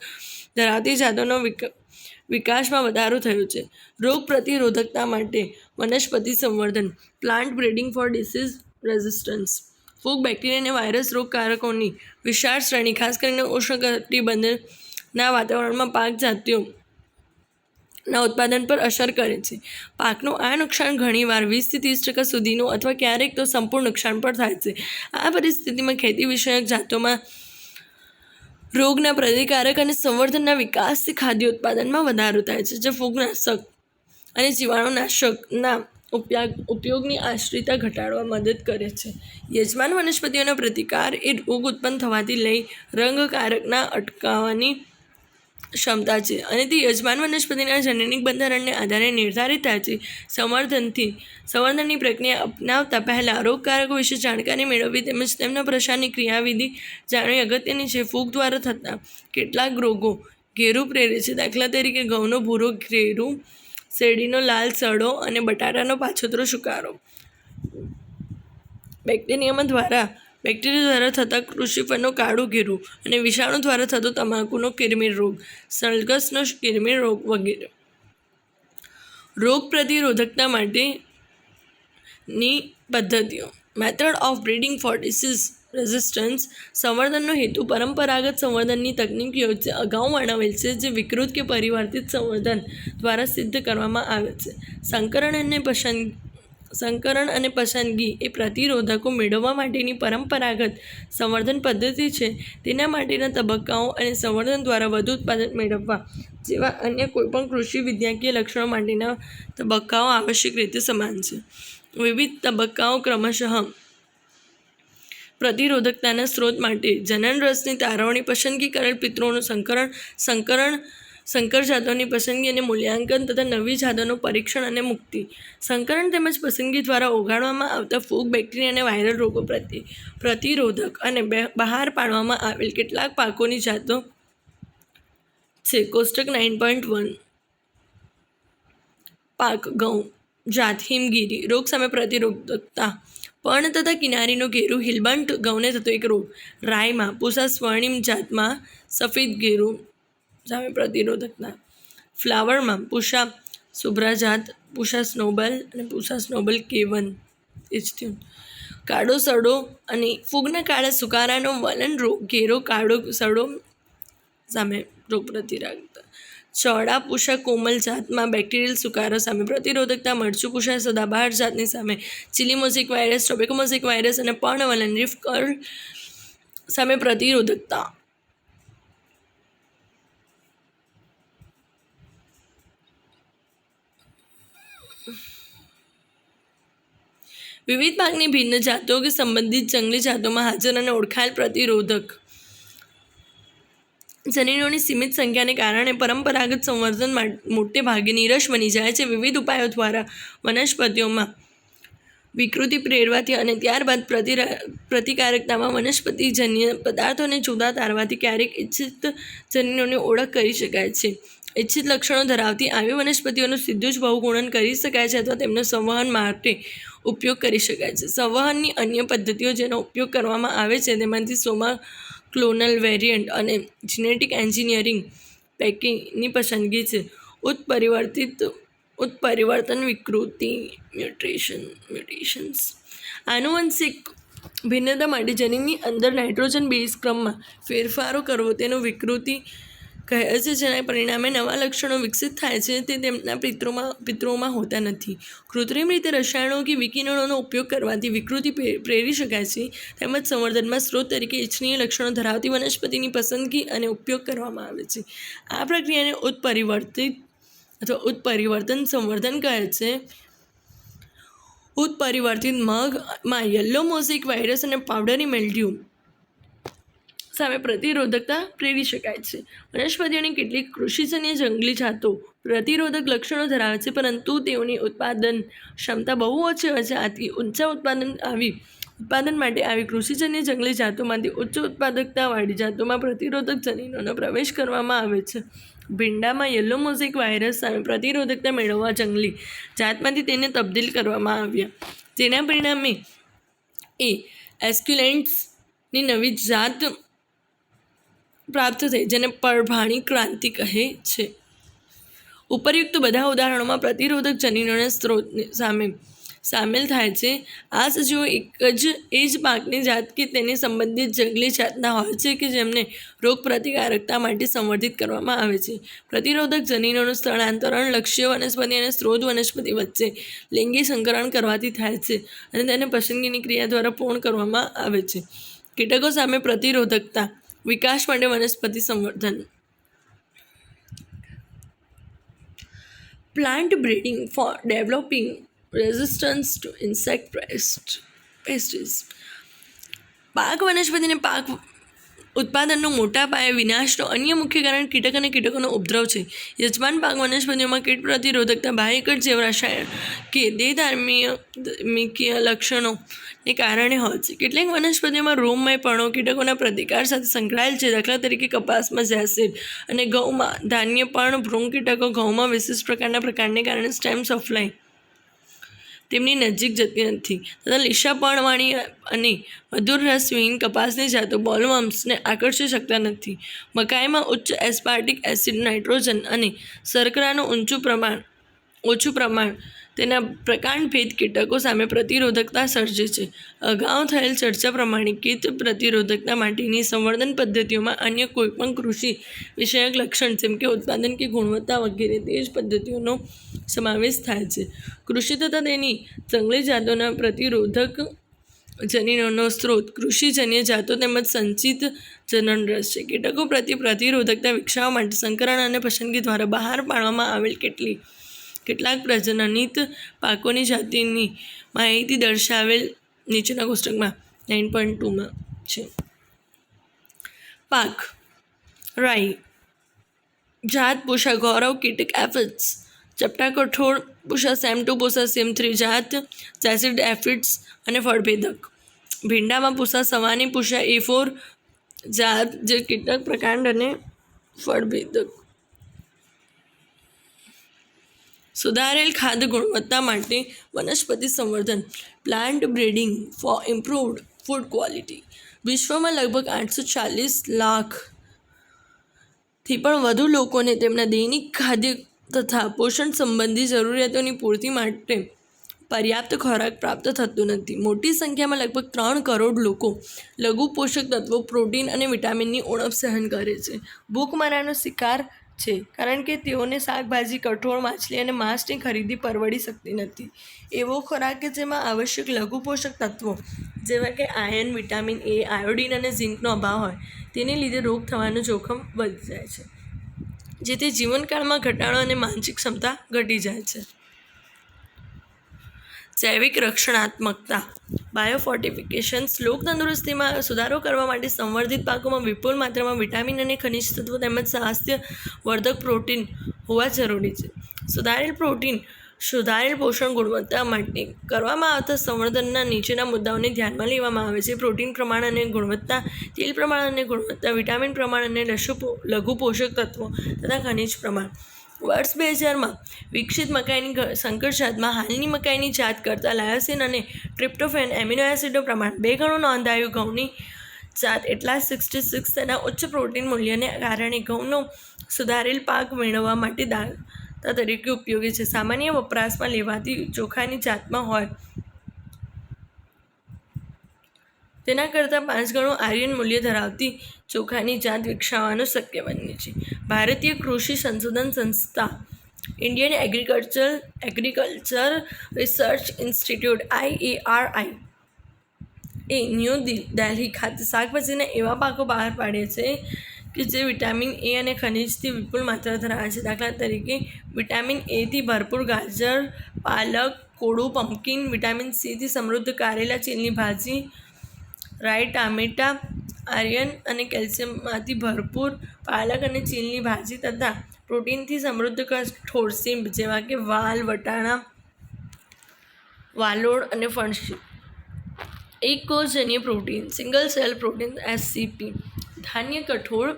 ધરાવતી જાતોનો વિકાસમાં વધારો થયો છે. રોગ પ્રતિરોધકતા માટે વનસ્પતિ સંવર્ધન plant breeding for disease resistance ફૂગ, બેક્ટેરિયા અને વાયરસ રોગકારકોની વિશાળ શ્રેણી ખાસ કરીને ઉષ્ણકટિબંધના વાતાવરણમાં પાક જાતિઓના ઉત્પાદન પર અસર કરે છે. પાકનું આ નુકસાન ઘણીવાર 20-30% સુધીનું અથવા ક્યારેક તો સંપૂર્ણ નુકસાન પણ થાય છે. આ પરિસ્થિતિમાં ખેતી વિષયક જાતોમાં રોગના પ્રતિકારક અને સંવર્ધનના વિકાસથી ખાદ્ય ઉત્પાદનમાં વધારો થાય છે, જે ફૂગનાશક અને જીવાણુનાશકના ઉપયોગની આશ્રિતતા ઘટાડવા મદદ કરે છે. યજમાન વનસ્પતિઓનો પ્રતિકાર એ રોગ ઉત્પન્ન થવાથી લઈ રંગકારકના અટકાવવાની ક્ષમતા છે અને તે યજમાન વનસ્પતિના જેનેટિક બંધારણને આધારે નિર્ધારિત થાય છે. સંવર્ધનની પ્રક્રિયા અપનાવતા પહેલાં રોગકારકો વિશે જાણકારી મેળવવી તેમજ તેમના પ્રસારની ક્રિયાવિધિ જાણવી અગત્યની છે. ફૂગ દ્વારા થતા કેટલાક રોગો ઘેરું પ્રેરે છે, દાખલા તરીકે ઘઉંનો ભૂરો ઘેરું, શેરડીનો લાલ સડો અને બટાટાનો પાછોતરો સુકારો. બેક્ટેરિયા દ્વારા થતા કૃષિફળનો કાળું ઘેરું અને વિષાણુ દ્વારા થતો તમાકુનો કિરમિર રોગ, સલ્ગસનો કિરમિર રોગ વગેરે. રોગ પ્રતિરોધકતા માટેની પદ્ધતિઓ method of breeding for disease resistance સંવર્ધનનો હેતુ પરંપરાગત સંવર્ધનની તકનીકીઓ જે અગાઉ વર્ણવેલ છે, જે વિકૃત કે પરિવર્તિત સંવર્ધન દ્વારા સિદ્ધ કરવામાં આવે છે. સંકરણ અને પસંદગી એ પ્રતિરોધકો મેળવવા માટેની પરંપરાગત સંવર્ધન પદ્ધતિ છે. તેના માટેના તબક્કાઓ અને સંવર્ધન દ્વારા વધુ ઉત્પાદન મેળવવા જેવા અન્ય કોઈપણ કૃષિ વિદ્યાકીય લક્ષણો માટેના તબક્કાઓ આવશ્યક રીતે સમાન છે. વિવિધ તબક્કાઓ ક્રમશઃ પ્રતિરોધકતાના સ્ત્રોત માટે જનનરસની તારવણી, પસંદગી કરેલ પિતૃઓનું સંકરણ, સંકર જાતોની પસંદગી અને મૂલ્યાંકન તથા નવી જાતોનું પરીક્ષણ અને મુક્તિ. સંકરણ તેમજ પસંદગી દ્વારા ઓગાળવામાં આવતા ફૂગ, બેક્ટેરિયા અને વાયરલ રોગો પ્રત્યે પ્રતિરોધક અને બહાર પાડવામાં આવેલ કેટલાક પાકોની જાતો છે. કોષ્ટક 9.1. પાક ઘઉં જાત હિમગીરી. રોગ સામે પ્રતિરોધકતા. પર્ણ તથા કિનારીનું ઘેરું હિલબન્ટ ઘઉંને થતો એક રોગ. રાયમાં પૂષા સ્વર્ણિમ જાતમાં સફેદ ઘેરું સામે પ્રતિરોધકતા. ફ્લાવરમાં પૂષા શુભ્રા જાત, પૂષા સ્નોબલ અને પૂષા સ્નોબલ K1. કાળો સડો અને ફૂગના કાળા સુકારાનો વલણ રોગ ઘેરો કાળો સડો સામે રોગ પ્રતિરોધકતા. ચોળા પૂષા કોમલ જાતમાં બેક્ટેરિયલ સુકારો સામે પ્રતિરોધકતા. મરચું પૂષા સદાબહાર જાતની સામે chilli mosaic virus, tobacco mosaic virus અને પર્ણવલણ રીફ કર્લ સામે પ્રતિરોધકતા. વિવિધ પાકની ભિન્ન જાતો કે સંબંધિત જંગલી જાતોમાં હાજર અને ઓળખાયેલ પ્રતિરોધક જનીનોની સીમિત સંખ્યાને કારણે પરંપરાગત સંવર્ધન મોટે ભાગે નીરસ બની જાય છે. વિવિધ ઉપાયો દ્વારા વનસ્પતિઓમાં વિકૃતિ પ્રેરવાથી અને ત્યારબાદ પ્રતિકારકતામાં વનસ્પતિજન્ય પદાર્થોને જુદા તારવાથી ક્યારેક ઇચ્છિત જનીનોની ઓળખ કરી શકાય છે. ઇચ્છિત લક્ષણો ધરાવતી આવી વનસ્પતિઓનું સીધું જ બહુગુણન કરી શકાય છે અથવા તેમનો સંવહન માટે ઉપયોગ કરી શકાય છે. સંવહનની અન્ય પદ્ધતિઓ જેનો ઉપયોગ કરવામાં આવે છે તેમાંથી ક્લોનલ વેરિયન્ટ અને જીનેટિક એન્જિનિયરિંગ પેકિંગની પસંદગી છે. ઉત્પરિવર્તન વિકૃતિ મ્યુટેશન્સ. આનુવંશિક ભિન્નતા માટે જનીનની અંદર નાઇટ્રોજન બેઝ ક્રમમાં ફેરફારો કરવો તેનું વિકૃતિ કહે છે, જેના પરિણામે નવા લક્ષણો વિકસિત થાય છે તે તેમના પિતૃઓમાં હોતા નથી. કૃત્રિમ રીતે રસાયણો કે વિકિરણોનો ઉપયોગ કરવાથી વિકૃતિ પ્રેરી શકાય છે તેમજ સંવર્ધનમાં સ્ત્રોત તરીકે ઇચ્છનીય લક્ષણો ધરાવતી વનસ્પતિની પસંદગી અને ઉપયોગ કરવામાં આવે છે. આ પ્રક્રિયાને ઉત્પરિવર્તન સંવર્ધન કહે છે. ઉત્પરિવર્તિત મગમાં યલો મોઝેક વાયરસ અને પાવડરી મિલ્ડ્યુ સામે પ્રતિરોધકતા પ્રેરી શકાય છે. વનસ્પતિઓની કેટલીક કૃષિજન્ય જંગલી જાતો પ્રતિરોધક લક્ષણો ધરાવે છે પરંતુ તેઓની ઉત્પાદન ક્ષમતા બહુ ઓછી હોય છે. આથી ઊંચા ઉત્પાદન માટે આવી કૃષિજન્ય જંગલી જાતોમાંથી ઉચ્ચ ઉત્પાદકતાવાળી જાતોમાં પ્રતિરોધક જનીનોનો પ્રવેશ કરવામાં આવે છે. ભીંડામાં યલો મોઝેક વાયરસ સામે પ્રતિરોધકતા મેળવવા જંગલી જાતમાંથી તેને તબદીલ કરવામાં આવ્યા, જેના પરિણામે એસ્ક્યુલેન્ટ્સની નવી જાત પ્રાપ્ત થઈ જેને પરભાણી ક્રાંતિ કહે છે. ઉપરયુક્ત બધા ઉદાહરણોમાં પ્રતિરોધક જનીનોના સ્ત્રોત સામેલ થાય છે. આ સજીવો એ જ પાકની જાત કે તેની સંબંધિત જંગલી જાતના હોય છે કે જેમને રોગ પ્રતિકારકતા માટે સંવર્ધિત કરવામાં આવે છે. પ્રતિરોધક જનીનોનું સ્થળાંતરણ લક્ષ્ય વનસ્પતિ અને સ્ત્રોત વનસ્પતિ વચ્ચે લિંગી સંકરણ કરવાથી થાય છે અને તેને પસંદગીની ક્રિયા દ્વારા પૂર્ણ કરવામાં આવે છે. કીટકો સામે પ્રતિરોધકતા વિકાસ માટે વનસ્પતિ સંવર્ધન. Plant breeding for developing resistance to insect pests. પાક વનસ્પતિને પાક ઉત્પાદનનો મોટા પાયે વિનાશનો અન્ય મુખ્ય કારણ કીટક અને કીટકોનો ઉપદ્રવ છે. યજમાન પાક વનસ્પતિઓમાં કીટ પ્રતિરોધકતા બાહ્યકટ જેવા રસાયણ કે દેહધાર્મિકીય લક્ષણોને કારણે હોય છે. કેટલીક વનસ્પતિઓમાં રોમમય પર્ણો કીટકોના પ્રતિકાર સાથે સંકળાયેલ છે. દાખલા તરીકે કપાસમાં ઝેસિડ અને ઘઉંમાં ધાન્ય પર્ણ ભૃંગ કીટકો. ઘઉંમાં વિશિષ્ટ પ્રકારને કારણે સ્ટેમ સપ્લાય તેમની નજીક જતી નથી તથા લીસા પર્ણવાળી અને મધુર રસવિહીન કપાસની જાતો બોલવર્મ્સને આકર્ષી શકતા નથી. મકાઈમાં ઉચ્ચ એસ્પાર્ટિક એસિડ, નાઇટ્રોજન અને શર્કરાનું ઓછું પ્રમાણ તેના પ્રકાંડભેદ કીટકો સામે પ્રતિરોધકતા સર્જે છે. અગાઉ થયેલ ચર્ચા પ્રમાણે કીટ પ્રતિરોધકતા માટેની સંવર્ધન પદ્ધતિઓમાં અન્ય કોઈપણ કૃષિ વિષયક લક્ષણ જેમ કે ઉત્પાદન કે ગુણવત્તા વગેરે તે જ પદ્ધતિઓનો સમાવેશ થાય છે. કૃષિ તથા તેની જંગલી જાતોના પ્રતિરોધક જનીનોનો સ્ત્રોત કૃષિજન્ય જાતો તેમજ સંચિત જનનરસ છે. કીટકો પ્રત્યે પ્રતિરોધકતા વિકસાવવા માટે સંકરણ અને પસંદગી દ્વારા બહાર પાડવામાં આવેલ કેટલાક પ્રજનનિત પાકોની જાતિની માહિતી દર્શાવેલ નીચેના કોષ્ટકમાં 9.2 છે. પાક રાઈ જાત પૂષા ગૌરવ કીટક એફિડ્સ, ચપટા કઠોળ પૂષા સેમ2 પૂષા સેમ3 જાત જેસિડ એફિડ્સ અને ફળભેદક. ભીંડામાં પૂષા સવાની પૂષા A4 જાત જે કીટક પ્રકાંડ અને ફળભેદક. સુધારેલ ખાદ્ય ગુણવત્તા માટે વનસ્પતિ સંવર્ધન plant breeding for improved food quality. વિશ્વમાં લગભગ 840 લાખથી પણ વધુ લોકોને તેમના દૈનિક ખાદ્ય તથા પોષણ સંબંધી જરૂરિયાતોની પૂર્તિ માટે પર્યાપ્ત ખોરાક પ્રાપ્ત થતો નથી. મોટી સંખ્યામાં લગભગ 3 કરોડ લોકો લઘુ પોષક તત્વો, પ્રોટીન અને વિટામિનની ઉણપ સહન કરે છે. ભૂખમરાનો શિકાર છે કારણ કે તેઓને શાકભાજી, કઠોળ, માછલી અને માંસની ખરીદી પરવડી શકતી નથી. એવો ખોરાક કે જેમાં આવશ્યક લઘુ પોષક તત્વો જેવા કે આયર્ન, વિટામિન A, આયોડિન અને ઝિંકનો અભાવ હોય તેને લીધે રોગ થવાનું જોખમ વધી જાય છે, જેથી જીવનકાળમાં ઘટાડો અને માનસિક ક્ષમતા ઘટી જાય છે. જૈવિક રક્ષણાત્મકતા બાયોફોર્ટિફિકેશન્સ લોક તંદુરસ્તીમાં સુધારો કરવા માટે સંવર્ધિત પાકોમાં વિપુલ માત્રામાં વિટામિન અને ખનિજ તત્વો તેમજ સ્વાસ્થ્ય વર્ધક પ્રોટીન હોવા જરૂરી છે. સુધારેલ પોષણ ગુણવત્તા માટે કરવામાં આવતા સંવર્ધનના નીચેના મુદ્દાઓને ધ્યાનમાં લેવામાં આવે છે: પ્રોટીન પ્રમાણ અને ગુણવત્તા, તેલ પ્રમાણ અને ગુણવત્તા, વિટામિન પ્રમાણ અને લઘુ પોષક તત્વો તથા ખનિજ પ્રમાણ. વર્ષ 2000માં વિકસિત મકાઈની સંકર જાતમાં હાલની મકાઈની જાત કરતાં લાયોસિન અને ટ્રિપ્ટોફેન એમિનો એસિડનું પ્રમાણ 2 ગણું નોંધાયું. ઘઉંની જાત એટલાસ 66 તેના ઉચ્ચ પ્રોટીન મૂલ્યને કારણે ઘઉંનો સુધારેલ પાક મેળવવા માટે દાળતા તરીકે ઉપયોગી છે. સામાન્ય વપરાશમાં લેવાતી ચોખાની જાતમાં હોય તેના કરતાં 5 ગણું આયર્ન મૂલ્ય ધરાવતી ચોખાની જાત વિકસાવવાનું શક્ય બન્યું છે. ભારતીય કૃષિ સંશોધન સંસ્થા Indian agriculture research institute IARI એ ન્યૂ દિલ્હી ખાતે શાકભાજીના એવા પાકો બહાર પાડ્યા છે કે જે વિટામિન A અને ખનિજથી વિપુલ માત્રા ધરાવે છે. દાખલા તરીકે વિટામિન A થી ભરપૂર ગાજર, પાલક, કોળું પમ્પકિન, વિટામિન C થી સમૃદ્ધ કારેલા, ચીલની ભાજી, રાઈ, ટામેટા, આયર્ન અને કેલ્શિયમમાંથી ભરપૂર પાલક અને ચીલની ભાજી તથા પ્રોટીનથી સમૃદ્ધ કઠોળ સીંબ જેવા કે વાલ, વટાણા, વાલોળ અને ફણસી. એકકોષજન્ય protein single cell protein SCP. ધાન્ય, કઠોળ,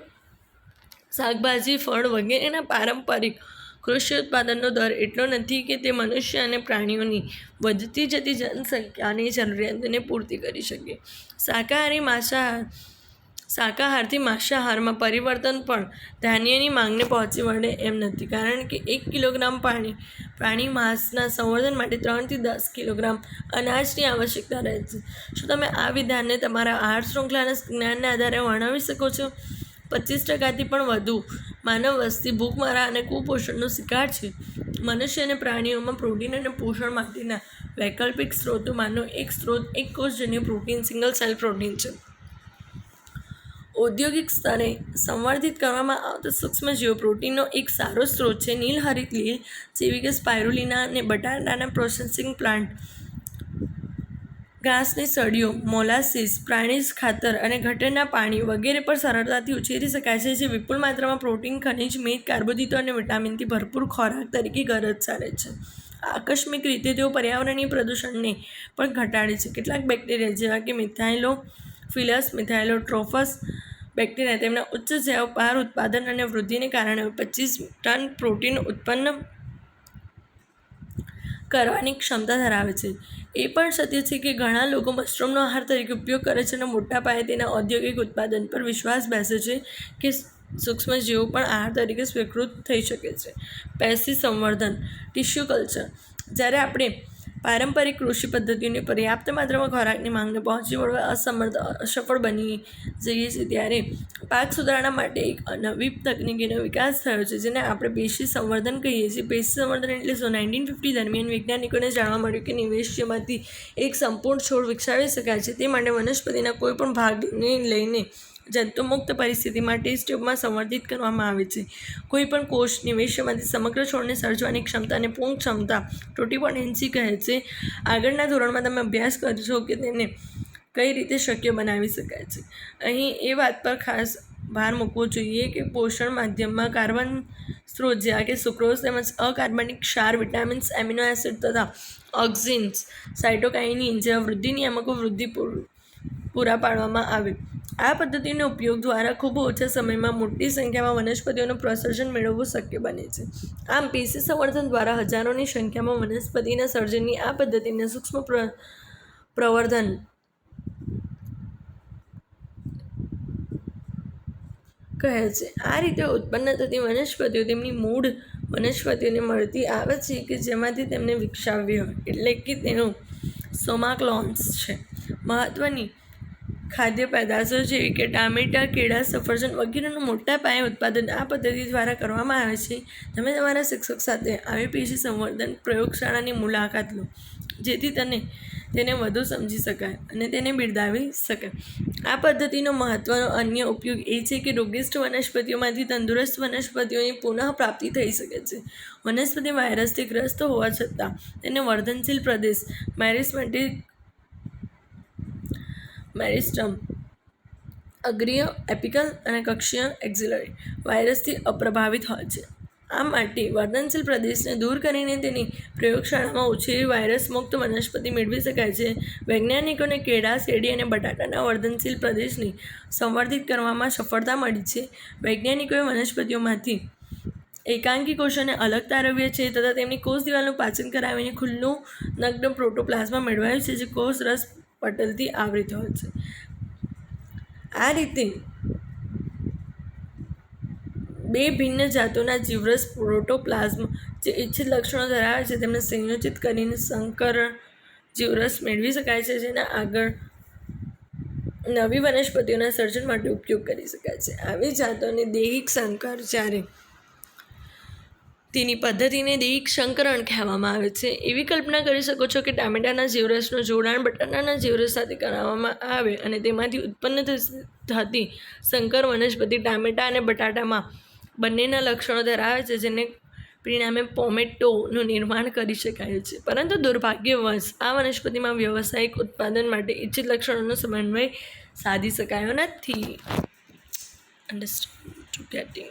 શાકભાજી, ફળ વગેરેના પારંપરિક કૃષિ ઉત્પાદનનો દર એટલો નથી કે તે મનુષ્ય અને પ્રાણીઓની વધતી જતી જનસંખ્યાની જરૂરિયાતોને પૂર્તિ કરી શકે. શાકાહારથી માંસાહારમાં પરિવર્તન પણ ધાન્યની માંગને પહોંચી વળે એમ નથી, કારણ કે 1 કિલોગ્રામ પ્રાણી માંસના સંવર્ધન માટે 3 થી 10 કિલોગ્રામ અનાજની આવશ્યકતા રહે છે. શું તમે આ વિધાનને તમારા આહાર શૃંખલાના જ્ઞાનના આધારે વર્ણવી શકો છો? 25% પણ વધુ માનવ વસ્તી ભૂખમરા અને કુપોષણનો શિકાર છે. મનુષ્ય અને પ્રાણીઓમાં પ્રોટીન અને પોષણ માટેના વૈકલ્પિક સ્ત્રોતોમાંનો એક સ્ત્રોત એકકોષજન્ય પ્રોટીન સિંગલ સેલ પ્રોટીન છે. ઔદ્યોગિક સ્તરે સંવર્ધિત કરવામાં આવતા સૂક્ષ્મજીવો પ્રોટીનનો એક સારો સ્ત્રોત છે. નીલહરિત લીલ જેવી કે સ્પાઇરુલિના અને બટાટાના પ્રોસેસિંગ પ્લાન્ટ, ઘાસની સળીઓ, મોલાસીસ, પ્રાણી ખાતર અને ગટરના પાણી વગેરે પર સરળતાથી ઉછેરી શકાય છે, જે વિપુલ માત્રામાં પ્રોટીન, ખનિજ, મેદ, કાર્બોદિતો અને વિટામિનથી ભરપૂર ખોરાક તરીકે ગરજ સારે છે. આકસ્મિક રીતે તેઓ પર્યાવરણીય પ્રદૂષણને પણ ઘટાડે છે. કેટલાક બેક્ટેરિયા જેવા કે મિથાઇલોફિલસ મિથાઇલોટ્રોફસ બેક્ટેરિયા તેમના ઉચ્ચ જૈવ ભાર ઉત્પાદન અને વૃદ્ધિને કારણે 25 ટન પ્રોટીન ઉત્પન્ન કરવાની ક્ષમતા ધરાવે છે. એ પણ સત્ય છે કે ઘણા લોકો મશરૂમનો આહાર તરીકે ઉપયોગ કરે છે અને મોટા પાયે તેના ઔદ્યોગિક ઉત્પાદન પર વિશ્વાસ બેસે છે કે સૂક્ષ્મજીવો પણ આહાર તરીકે સ્વીકૃત થઈ શકે છે. પેશી સંવર્ધન ટિશ્યુ કલ્ચર. જ્યારે આપણે પારંપરિક કૃષિ પદ્ધતિઓની પર્યાપ્ત માત્રામાં ખોરાકની માંગને પહોંચી વળવા અસફળ બની જઈએ છીએ, ત્યારે પાક સુધારણા માટે એક નવી તકનીકીનો વિકાસ થયો છે, જેને આપણે પેશી સંવર્ધન કહીએ છીએ. પેશી સંવર્ધન એટલે શું? 1950 દરમિયાન વૈજ્ઞાનિકોને જાણવા મળ્યું કે નિવેશમાંથી એક સંપૂર્ણ છોડ વિકસાવી શકાય છે. તે માટે વનસ્પતિના કોઈપણ ભાગને લઈને જંતુમુક્ત પરિસ્થિતિમાં ટેસ્ટ ટ્યુબમાં સંવર્ધિત કરવામાં આવે છે. કોઈપણ કોષ નિવેશમાંથી સમગ્ર છોડને સર્જવાની ક્ષમતાને પૂર્ણ ક્ષમતા ટોટીપોટેન્સી કહે છે. આગળના ધોરણમાં તમે અભ્યાસ કરશો કે તેને કઈ રીતે શક્ય બનાવી શકાય છે. અહીં એ વાત પર ખાસ ભાર મૂકવો જોઈએ કે પોષણ માધ્યમમાં કાર્બન સ્ત્રોત જેવા કે સુક્રોઝ તેમજ અકાર્બનિક ક્ષાર, વિટામિન્સ, એમિનો એસિડ તથા ઓક્સિન્સ, સાયટોકાઇનિન જેવા વૃદ્ધિ નિયામકો પૂરા પાડવામાં આવે. આ પદ્ધતિનો ઉપયોગ દ્વારા ખૂબ ઓછા સમયમાં મોટી સંખ્યામાં વનસ્પતિઓનું પ્રસર્જન મેળવવું શક્ય બને છે. આમ પેશી સંવર્ધન દ્વારા હજારોની સંખ્યામાં વનસ્પતિના સર્જનની આ પદ્ધતિને સૂક્ષ્મ પ્રવર્ધન કહે છે. આ રીતે ઉત્પન્ન થતી વનસ્પતિઓ તેમની મૂળ વનસ્પતિઓને મળતી આવે છે કે જેમાંથી તેમને વિકસાવવી હોય, એટલે કે તેનું સોમાક્લોન્સ છે. મહત્વની ખાદ્ય પેદાશો જેવી કે ટામેટા, કેળા, સફરજન વગેરેનું મોટા પાયે ઉત્પાદન આ પદ્ધતિ દ્વારા કરવામાં આવે છે. તમે તમારા શિક્ષક સાથે આવી પેશી સંવર્ધન પ્રયોગશાળાની મુલાકાત લો, જેથી તેને વધુ સમજી શકાય અને તેને બિરદાવી શકાય. આ પદ્ધતિનો મહત્વનો અન્ય ઉપયોગ એ છે કે રોગિષ્ટ વનસ્પતિઓમાંથી તંદુરસ્ત વનસ્પતિઓની પુનઃપ્રાપ્તિ થઈ શકે છે. વનસ્પતિ વાયરસથી ગ્રસ્ત હોવા છતાં તેને વર્ધનશીલ પ્રદેશ મેરિસ્ટમ, અગ્રીય એપિકલ અને કક્ષીય એક્ઝિલરી વાયરસથી અપ્રભાવિત હોય છે. આ માટે વર્ધનશીલ પ્રદેશને દૂર કરીને તેની પ્રયોગશાળામાં ઉછેરી વાયરસ મુક્ત વનસ્પતિ મેળવી શકાય છે. વૈજ્ઞાનિકોને કેળા, શેરડી અને બટાટાના વર્ધનશીલ પ્રદેશની સંવર્ધિત કરવામાં સફળતા મળી છે. વૈજ્ઞાનિકોએ વનસ્પતિઓમાંથી એકાંકી કોષોને અલગ તારવ્યા છે તથા તેમની કોષ દિવાલનું પાચન કરાવીને ખુલ્લું નગ્ન પ્રોટોપ્લાઝ્મા મેળવાયું છે, જે કોષ રસ પટલથી આવૃત હોય છે. આ રીતે બે ભિન્ન જાતોના જીવરસ પ્રોટોપ્લાઝમ જે ઇચ્છિત લક્ષણો ધરાવે છે તેમને સંયોજિત કરીને સંકરણ જીવરસ મેળવી શકાય છે, જેના આગળ નવી વનસ્પતિઓના સર્જન માટે ઉપયોગ કરી શકાય છે. આવી જાતોને દૈહિક સંકર, જ્યારે તેની પદ્ધતિને દૈહિક સંકરણ કહેવામાં આવે છે. એવી કલ્પના કરી શકો છો કે ટામેટાના જીવરસનું જોડાણ બટાટાના જીવરસ સાથે કરાવવામાં આવે અને તેમાંથી ઉત્પન્ન થતી સંકર વનસ્પતિ ટામેટા અને બટાટામાં બંનેના લક્ષણો ધરાવે છે, જેને પરિણામે ટોમેટોનું નિર્માણ કરી શકાય છે. પરંતુ દુર્ભાગ્યવશ આ વનસ્પતિમાં વ્યવસાયિક ઉત્પાદન માટે ઇચ્છિત લક્ષણોનો સમન્વય સાધી શકાયો નથી. Understand two gating